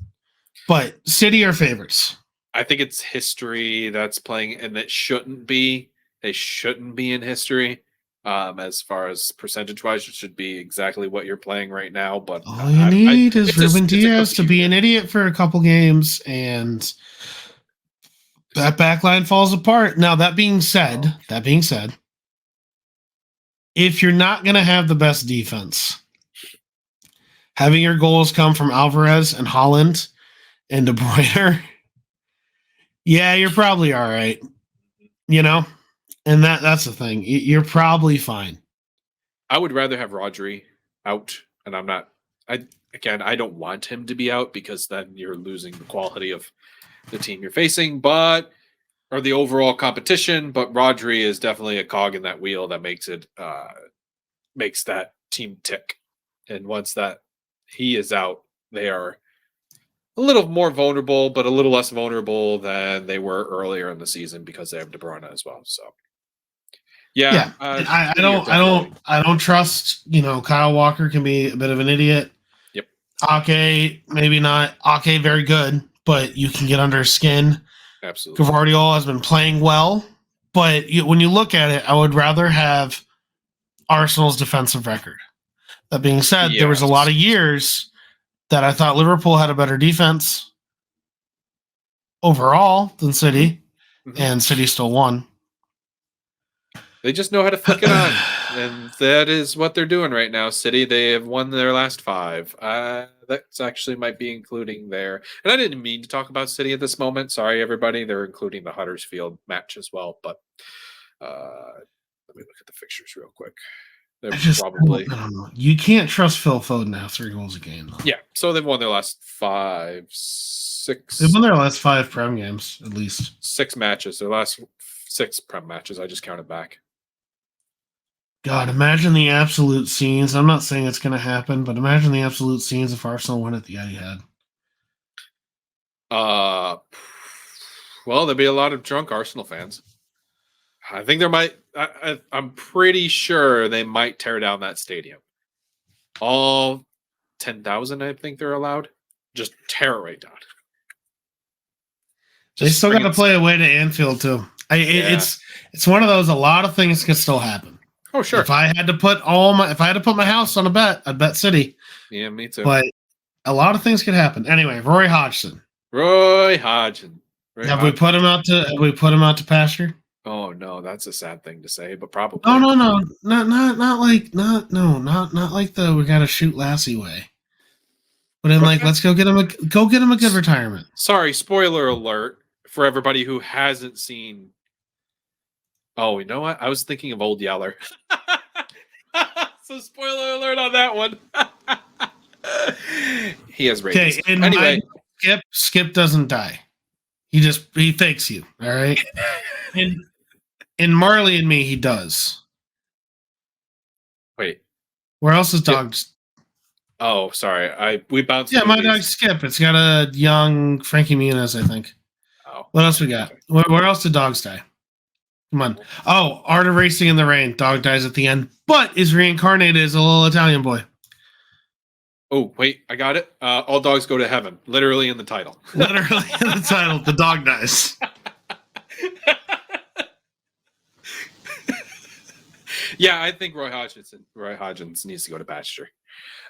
But City are favorites.
I think it's history that's playing, and that shouldn't be. They shouldn't be in history. As far as percentage-wise, it should be exactly what you're playing right now. But
all you need is Ruben Diaz to be an idiot for a couple games, and that backline falls apart. Now, that being said, if you're not going to have the best defense, having your goals come from Alvarez and Haaland and De Bruyne, yeah, you're probably all right. And that's the thing. You're probably fine.
I would rather have Rodri out, and I don't want him to be out because then you're losing the quality of the team you're facing, or the overall competition. But Rodri is definitely a cog in that wheel that makes that team tick. And once that he is out, they are a little more vulnerable, but a little less vulnerable than they were earlier in the season because they have De Bruyne as well. So. Yeah.
I don't trust, Kyle Walker can be a bit of an idiot.
Yep.
Ake, maybe not. Ake, very good, but you can get under his skin.
Absolutely.
Gvardiol has been playing well, but when you look at it, I would rather have Arsenal's defensive record. That being said, There was a lot of years that I thought Liverpool had a better defense overall than City, and City still won.
They just know how to flick it on, and that is what they're doing right now. City, they have won their last 5. That's actually might be including their. And I didn't mean to talk about City at this moment. Sorry, everybody. They're including the Huddersfield match as well. But let me look at the fixtures real quick. They're probably.
I don't know. You can't trust Phil Foden to have 3 goals a game, though.
Yeah, so they've won their last 5, 6.
They've won their last 5 Prem games, at least.
6 matches. Their last 6 Prem matches. I just counted back.
God, imagine the absolute scenes. I'm not saying it's going to happen, but imagine the absolute scenes if Arsenal win at the Etihad.
Well, there'll be a lot of drunk Arsenal fans. I think there might. I'm pretty sure they might tear down that stadium. All 10,000, I think they're allowed. Just tear it right down.
They still got to play away to Anfield too. It's one of those. A lot of things can still happen.
Oh sure.
If I had to put my house on a bet, I'd bet City.
Yeah, me too.
But a lot of things could happen. Anyway, Roy Hodgson. Have we put him out to pasture?
Oh no, that's a sad thing to say, but probably.
No, not like the we got to shoot Lassie way. But in let's go get him a good retirement.
Sorry, spoiler alert for everybody who hasn't seen. Oh, you know what? I was thinking of Old Yeller. So spoiler alert on that one. He has ratings.
Okay, anyway, Skip doesn't die. He fakes you. All right. In Marley and Me, he does.
Wait.
Where else is dog?
Oh, sorry. We bounced.
Yeah, my dog Skip. It's got a young Frankie Muniz, I think.
Oh.
What else we got? Where else did dogs die? Come on. Oh, Art of Racing in the Rain. Dog dies at the end, but is reincarnated as a little Italian boy.
Oh, wait. I got it. All dogs go to heaven. Literally in the title.
Literally in the title. The dog dies.
Yeah, I think Roy Hodgins needs to go to pasture.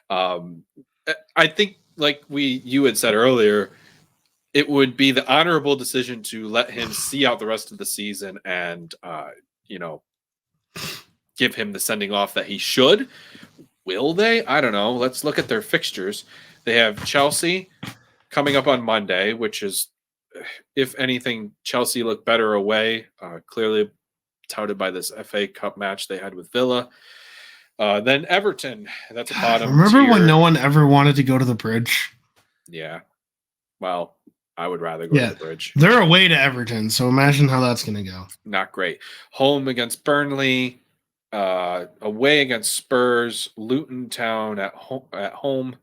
I think, like you had said earlier, it would be the honorable decision to let him see out the rest of the season and, give him the sending off that he should. Will they? I don't know. Let's look at their fixtures. They have Chelsea coming up on Monday, which is, if anything, Chelsea look better away. Clearly touted by this FA Cup match they had with Villa. Then Everton. That's a bottom
Remember
tier.
when no one ever wanted to go to the Bridge?
Yeah. Well, I would rather go to the Bridge.
They're away to Everton, so imagine how that's going to go.
Not great. Home against Burnley. Away against Spurs. Luton Town at home.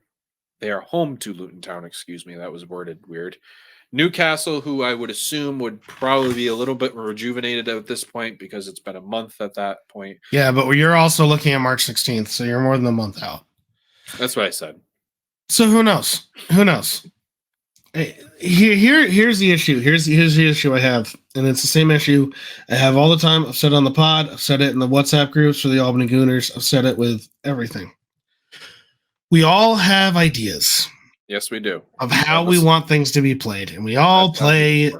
They are home to Luton Town. Excuse me. That was worded weird. Newcastle, who I would assume would probably be a little bit rejuvenated at this point because it's been a month at that point.
Yeah, but you're also looking at March 16th, so you're more than a month out.
That's what I said.
So who knows? Here's the issue. Here's the issue I have, and it's the same issue I have all the time. I've said it on the pod. I've said it in the WhatsApp groups for the Albany Gooners. I've said it with everything. We all have ideas.
Yes, we do.
Of how we want things to be played. And we all play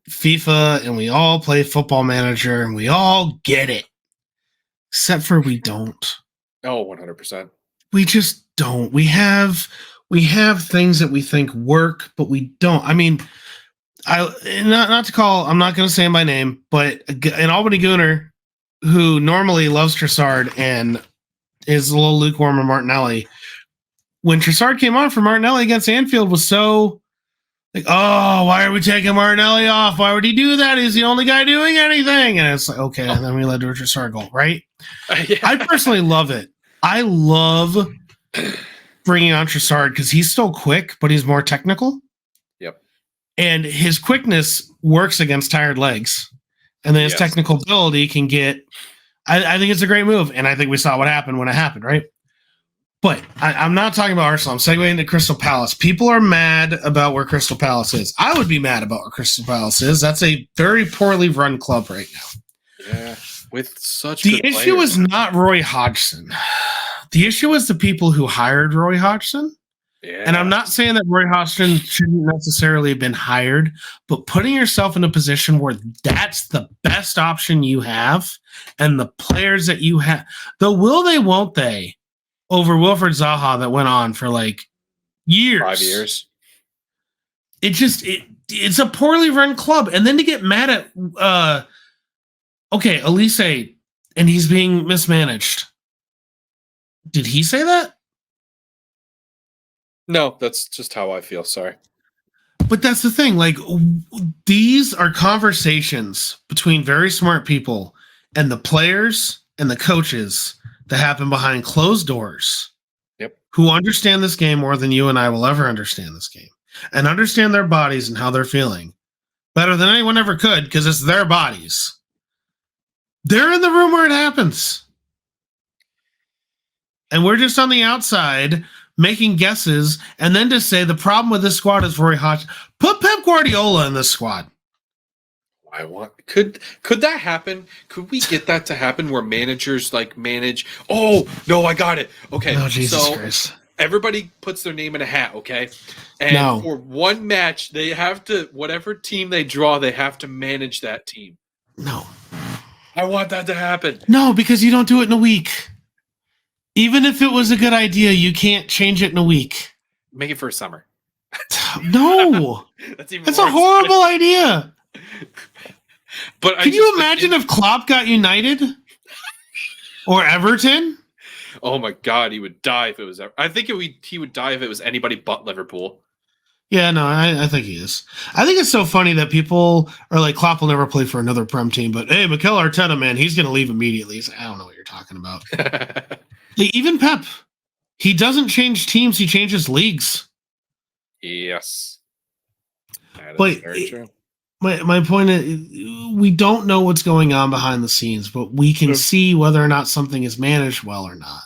FIFA and we all play Football Manager and we all get it. Except for we don't.
Oh, 100%.
We just don't. We have things that we think work, but we don't. I mean, I'm not going to say him by name, but an Albany Gooner who normally loves Trossard and is a little lukewarm on Martinelli. When Trossard came on for Martinelli against Anfield was so like, oh, why are we taking Martinelli off? Why would he do that? He's the only guy doing anything. And it's like, okay, and then we led to a Trossard goal, right? Yeah. I personally love it. I love bringing on Trossard because he's still quick, but he's more technical.
Yep.
And his quickness works against tired legs. And then his technical ability can get I think it's a great move. And I think we saw what happened when it happened, right? But I'm not talking about Arsenal. I'm segueing into Crystal Palace. People are mad about where Crystal Palace is. I would be mad about where Crystal Palace is. That's a very poorly run club right now.
Yeah, with such
the issue is not Roy Hodgson. The issue is the people who hired Roy Hodgson
Yeah.
And I'm not saying that Roy Hodgson shouldn't necessarily have been hired, but putting yourself in a position where that's the best option you have and the players that you have, the will they, won't they, over Wilfred Zaha that went on for like years.
5 years.
It's a poorly run club. And then to get mad at, Elise, and he's being mismanaged. Did he say that?
No, that's just how I feel. Sorry.
But that's the thing. Like, these are conversations between very smart people and the players and the coaches that happen behind closed doors.
Yep.
Who understand this game more than you and I will ever understand this game and understand their bodies and how they're feeling better than anyone ever could because it's their bodies. They're in the room where it happens. And we're just on the outside making guesses, and then to say the problem with this squad is Roy Hodgson. Put Pep Guardiola in this squad.
Could that happen? Could we get that to happen where managers like manage? Oh no, I got it. Okay,
oh, Jesus Christ.
Everybody puts their name in a hat, okay? And for one match, they have to, whatever team they draw, they have to manage that team.
No.
I want that to happen.
No, because you don't do it in a week. Even if it was a good idea, you can't change it in a week.
Make it for summer.
No. That's a horrible idea.
But
can you imagine if Klopp got United? Or Everton?
Oh my God, he would die if it was. I think he would die if it was anybody but Liverpool.
Yeah, no, I think he is. I think it's so funny that people are like, Klopp will never play for another Prem team, but hey, Mikel Arteta, man, he's going to leave immediately. He's like, I don't know what you're talking about. Even Pep, he doesn't change teams, he changes leagues.
Yes.
That is very true. My point is, we don't know what's going on behind the scenes, but we can see whether or not something is managed well or not.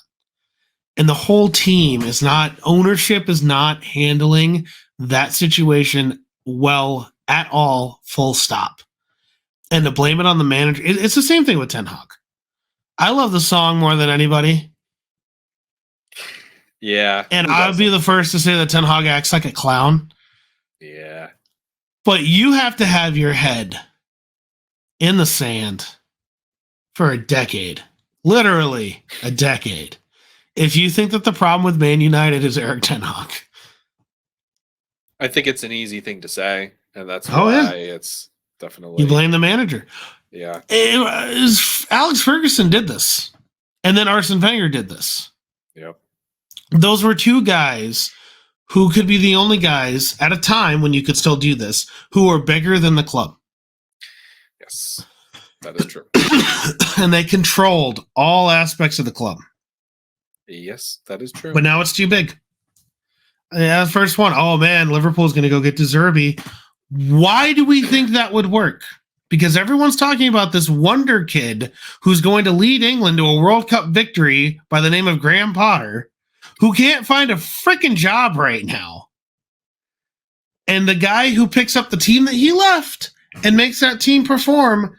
And the whole team is not, ownership is not handling that situation well at all, full stop. And to blame it on the manager, it's the same thing with Ten Hag. I love the song more than anybody.
Yeah.
And I'll be the first to say that Ten Hag acts like a clown.
Yeah.
But you have to have your head in the sand for a decade. Literally a decade. If you think that the problem with Man United is Erik ten Hag.
I think it's an easy thing to say, and that's why it's definitely...
You blame the manager.
Yeah.
Alex Ferguson did this. And then Arsene Wenger did this.
Yep.
Those were two guys who could be the only guys at a time when you could still do this, who were bigger than the club.
Yes, that is true.
And they controlled all aspects of the club.
Yes, that is true.
But now it's too big. Yeah, the first one. Oh, man, Liverpool's going to go get De Zerbi. Why do we think that would work? Because everyone's talking about this wonder kid who's going to lead England to a World Cup victory by the name of Graham Potter, who can't find a freaking job right now. And the guy who picks up the team that he left and makes that team perform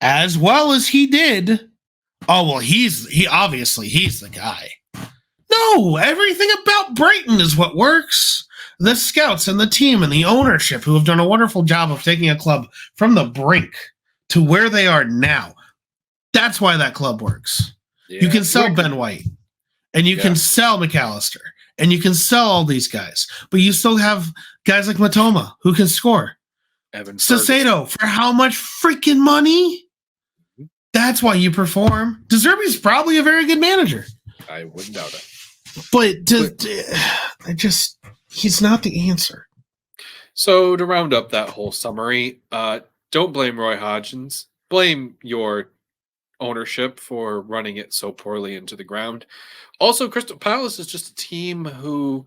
as well as he did. Oh, well, he's the guy. No, everything about Brighton is what works. The scouts and the team and the ownership who have done a wonderful job of taking a club from the brink to where they are now. That's why that club works. Yeah. You can sell Ben White and you can sell McAllister and you can sell all these guys, but you still have guys like Matoma who can score.
Evan
Caicedo for how much freaking money? That's why you perform. De Zerbi's probably a very good manager.
I wouldn't doubt it.
But he's not the answer.
So to round up that whole summary, don't blame Roy Hodgson. Blame your ownership for running it so poorly into the ground. Also, Crystal Palace is just a team who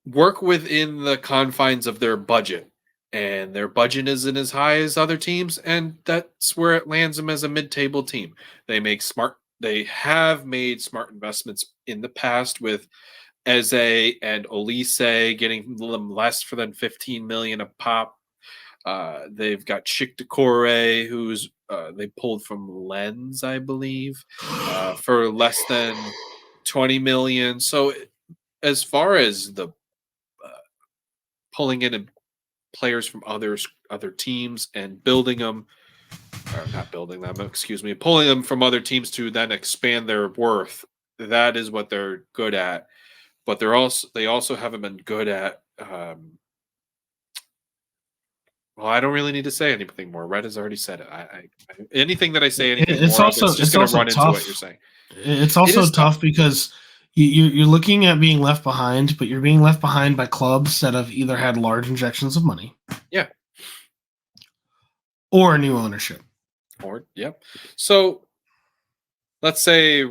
work within the confines of their budget. And their budget isn't as high as other teams, and that's where it lands them as a mid-table team. They have made smart investments in the past with Eze and Olise getting them less than 15 million a pop. They've got Chick Decore, who's they pulled from Lens, I believe, for less than 20 million. So as far as the pulling in players from other teams and building them, or not building them, excuse me, pulling them from other teams to then expand their worth. That is what they're good at, but they also haven't been good at. Well, I don't really need to say anything more. Red has already said it. Anything that I say anything
it's
more
also
of, it's just
it's
going to
also
run into
tough.
what you're saying.
It's also tough because you're looking at being left behind, but you're being left behind by clubs that have either had large injections of money,
Yeah,
or new ownership.
Or yep. So let's say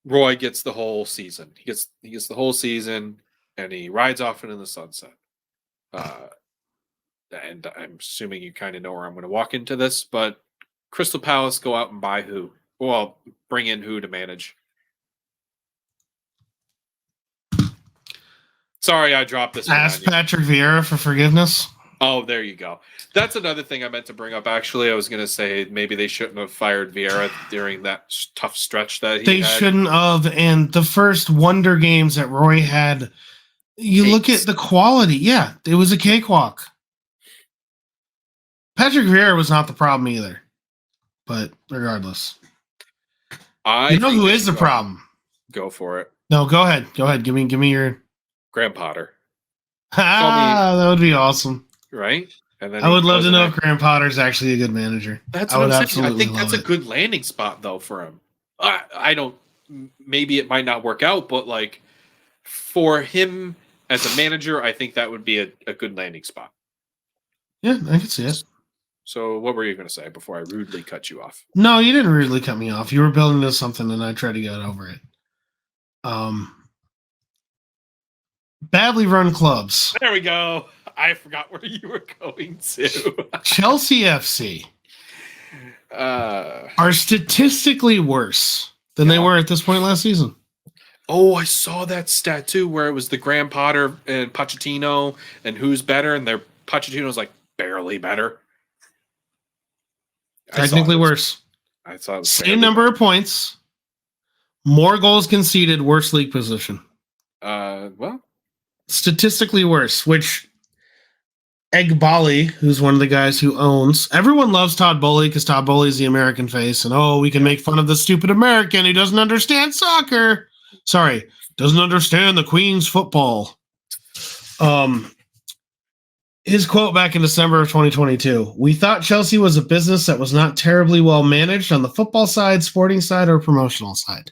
Roy gets the whole season. He gets the whole season, and he rides off into the sunset. And I'm assuming you kind of know where I'm going to walk into this, but Crystal Palace go out and buy who? Well, bring in who to manage? Sorry, I dropped this one.
Ask Patrick Vieira for forgiveness.
Oh, there you go. That's another thing I meant to bring up. Actually, I was going to say maybe they shouldn't have fired Vieira during that tough stretch that he had.
Shouldn't have. And the first Wonder Games that Roy had, you look at the quality. Yeah, it was a cakewalk. Patrick Vieira was not the problem either. But regardless. You know who is the problem?
Go for it.
No, go ahead. Go ahead. Give me your
Graham Potter.
That would be awesome.
Right? And then
I would love to know if Graham Potter's actually a good manager.
That's what I'm saying. I think that's a good landing spot though for him. I don't. Maybe it might not work out, but like for him as a manager, I think that would be a good landing spot.
Yeah, I can see it.
So what were you going to say before I rudely cut you off?
No, you didn't rudely cut me off. You were building to something and I tried to get over it. Badly run clubs.
There we go. I forgot where you were going to.
Chelsea FC are statistically worse than they were at this point last season.
Oh, I saw that stat too, where it was the Graham Potter and Pochettino and who's better, and their Pochettino's like barely better.
Technically worse.
I saw it
same number of points, more goals conceded, worse league position.
Well,
statistically worse. Which Egbali, who's one of the guys who owns, everyone loves Todd Bowley because Todd Bowley's the American face, and we can make fun of the stupid American who doesn't understand soccer. Sorry, doesn't understand the Queen's football. His quote back in December of 2022, "We thought Chelsea was a business that was not terribly well managed on the football side, sporting side, or promotional side."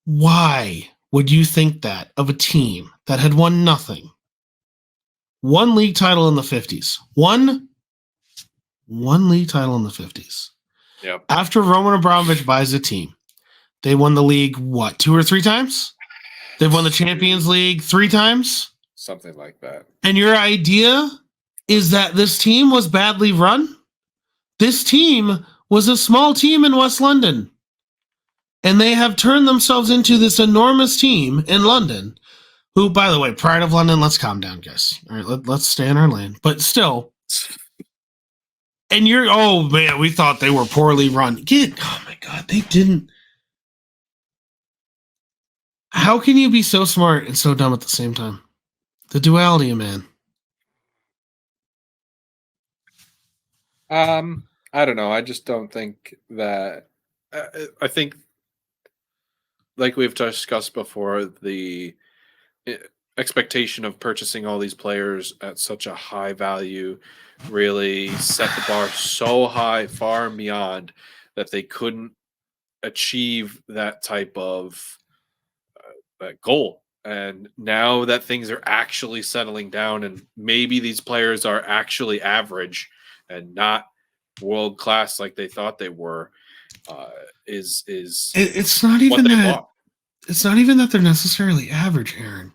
Why would you think that of a team that had won nothing? One league title in the 50s. One league title in the 50s.
Yep.
After Roman Abramovich buys a team, they won the league, 2 or 3 times? They've won the Champions League 3 times?
Something like that.
And your idea is that this team was badly run? This team was a small team in West London. And they have turned themselves into this enormous team in London, who, by the way, pride of London, let's calm down, guys. All right, let's stay in our lane. But still. And oh, man, we thought they were poorly run. Oh, my God, they didn't. How can you be so smart and so dumb at the same time? The duality of man.
I don't know. I just don't think that. I think, like we've discussed before, the expectation of purchasing all these players at such a high value really set the bar so high, far and beyond, that they couldn't achieve that type of goal. And now that things are actually settling down and maybe these players are actually average and not world class like they thought they were,
it's not even that. It's not even that they're necessarily average, Aaron.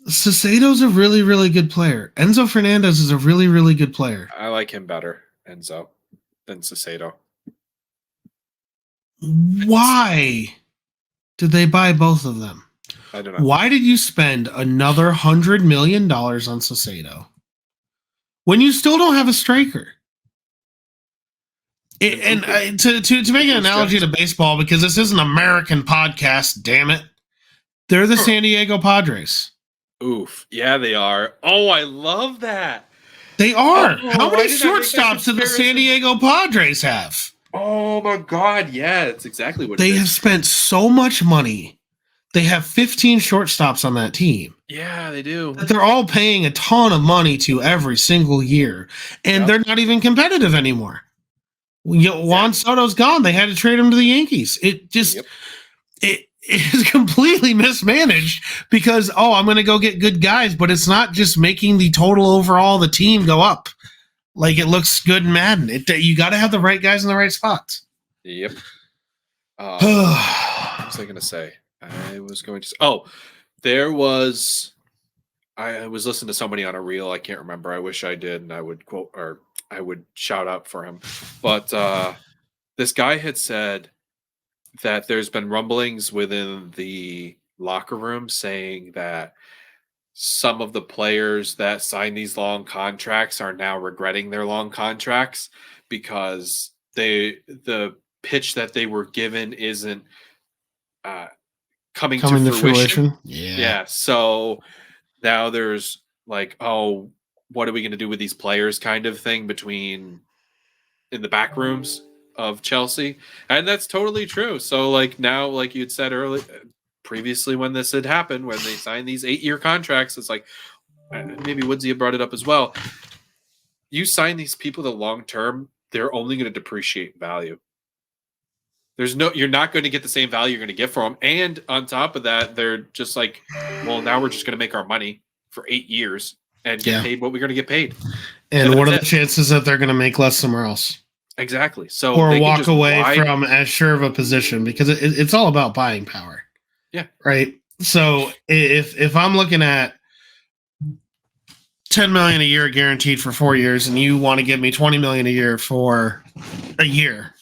Caicedo's a really, really good player. Enzo Fernandez is a really, really good player.
I like him better, Enzo, than Caicedo.
Why did they buy both of them?
I don't know.
Why did you spend another $100 million on Caicedo when you still don't have a striker? To make an analogy to baseball, because this is an American podcast, damn it. They're the San Diego Padres.
Oof. Yeah, they are. Oh, I love that.
They are.
Oh,
How
why
many
did I make that
shortstops do the San
comparison?
Diego Padres have?
Oh my God. Yeah, it's exactly what
They
it
have
is.
spent so much money. They have 15 shortstops on that team.
Yeah, they do.
That they're all paying a ton of money to every single year. And
Yep.
they're not even competitive anymore. Juan Soto's gone. They had to trade him to the Yankees. It just it is completely mismanaged because I'm going to go get good guys, but it's not just making the total overall the team go up like it looks good in Madden. You got to have the right guys in the right spots.
Yep. What was I going to say? I was going to. There was. I was listening to somebody on a reel. I can't remember. I wish I did, and I would quote or I would shout out for him. But this guy had said that there's been rumblings within the locker room saying that some of the players that signed these long contracts are now regretting their long contracts because the pitch that they were given isn't coming to fruition. Yeah. So now there's like, oh, what are we going to do with these players kind of thing between in the back rooms of Chelsea. And that's totally true. So like now, like you'd said earlier, previously when this had happened, when they signed these 8-year contracts, it's like, maybe Woodsy had brought it up as well. You sign these people to long term, they're only going to depreciate value. You're not going to get the same value you're going to get for them. And on top of that, they're just like, well, now we're just going to make our money for 8 years and get paid what we're going to get paid.
And what are the chances that they're going to make less somewhere else?
Exactly. So
or walk away from as sure of a position because it's all about buying power.
Yeah.
Right. So if I'm looking at $10 million a year guaranteed for 4 years, and you want to give me $20 million a year for a year,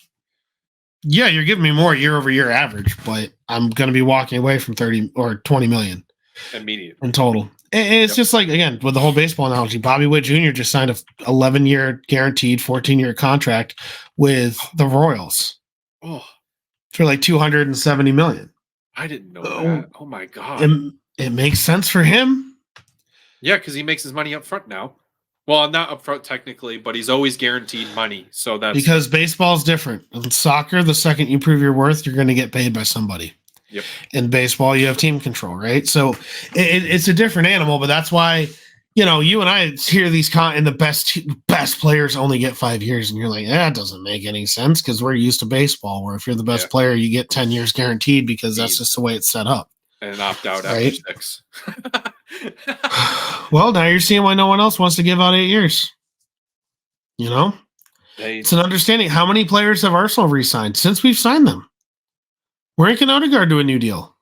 yeah, you're giving me more year over year average, but I'm going to be walking away from 30 or 20 million
immediately
in total. And it's just like, again, with the whole baseball analogy, Bobby Witt Jr. just signed a 11-year guaranteed 14-year contract with the Royals for like $270 million.
I didn't know that. Oh my God.
It makes sense for him.
Yeah, because he makes his money up front now. Well, not up front technically, but he's always guaranteed money. So that's
because baseball's different. In soccer, the second you prove your worth, you're going to get paid by somebody.
Yep.
In baseball, you have team control, right? So it's a different animal, but that's why, you and I hear these and the best players only get 5 years, and you're like, that doesn't make any sense because we're used to baseball, where if you're the best player, you get 10 years guaranteed because that's just the way it's set up.
And opt out after 6.
Well, now you're seeing why no one else wants to give out 8 years. It's an understanding. How many players have Arsenal re-signed since we've signed them? Where can Odegaard do a new deal?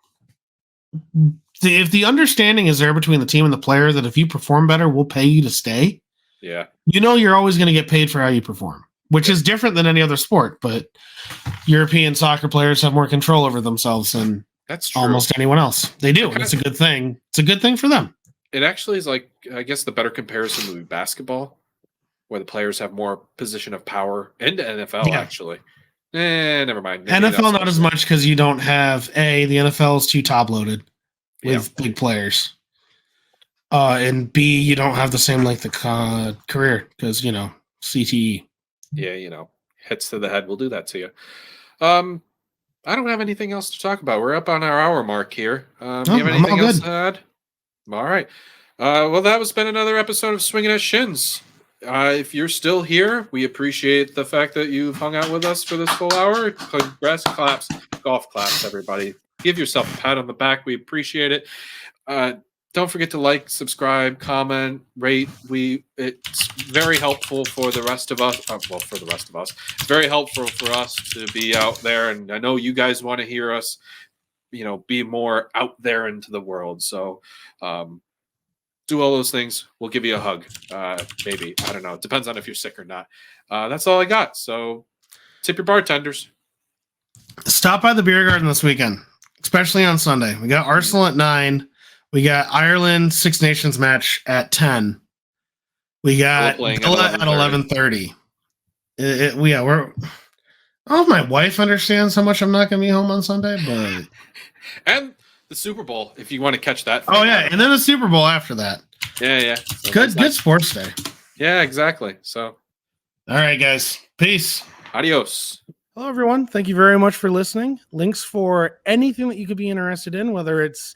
If the understanding is there between the team and the player that if you perform better, we'll pay you to stay.
Yeah.
You're always going to get paid for how you perform, which is different than any other sport. But European soccer players have more control over themselves than almost anyone else. They do. And it's a good thing. It's a good thing for them.
It actually is like, I guess the better comparison would be basketball, where the players have more position of power, and NFL actually. Never mind. Maybe
NFL not as much because you don't have the NFL is too top loaded with big players, and B, you don't have the same length of career because CTE.
Yeah, hits to the head will do that to you. I don't have anything else to talk about. We're up on our hour mark here. Do you have anything else to add? All right. Well, that has been another episode of Swinging at Shins. If you're still here, we appreciate the fact that you've hung out with us for this full hour. Congrats, claps, golf claps, everybody. Give yourself a pat on the back. We appreciate it. Don't forget to like, subscribe, comment, rate. It's very helpful for the rest of us. For the rest of us, it's very helpful for us to be out there. And I know you guys want to hear us, be more out there into the world. So, do all those things. We'll give you a hug. Maybe. I don't know. It depends on if you're sick or not. That's all I got. So tip your bartenders.
Stop by the beer garden this weekend, especially on Sunday. We got Arsenal at 9. We got Ireland Six Nations match at 10. We got Villa at 11:30. My wife understands how much I'm not going to be home on Sunday, but...
And the Super Bowl if you want to catch that.
Oh yeah, and then the Super Bowl after that.
Yeah. So
Good sports day.
Yeah, exactly. So,
all right, guys. Peace.
Adios.
Hello, everyone. Thank you very much for listening. Links for anything that you could be interested in, whether it's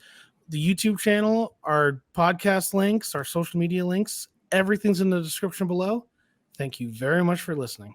the YouTube channel, our podcast links, our social media links, everything's in the description below. Thank you very much for listening.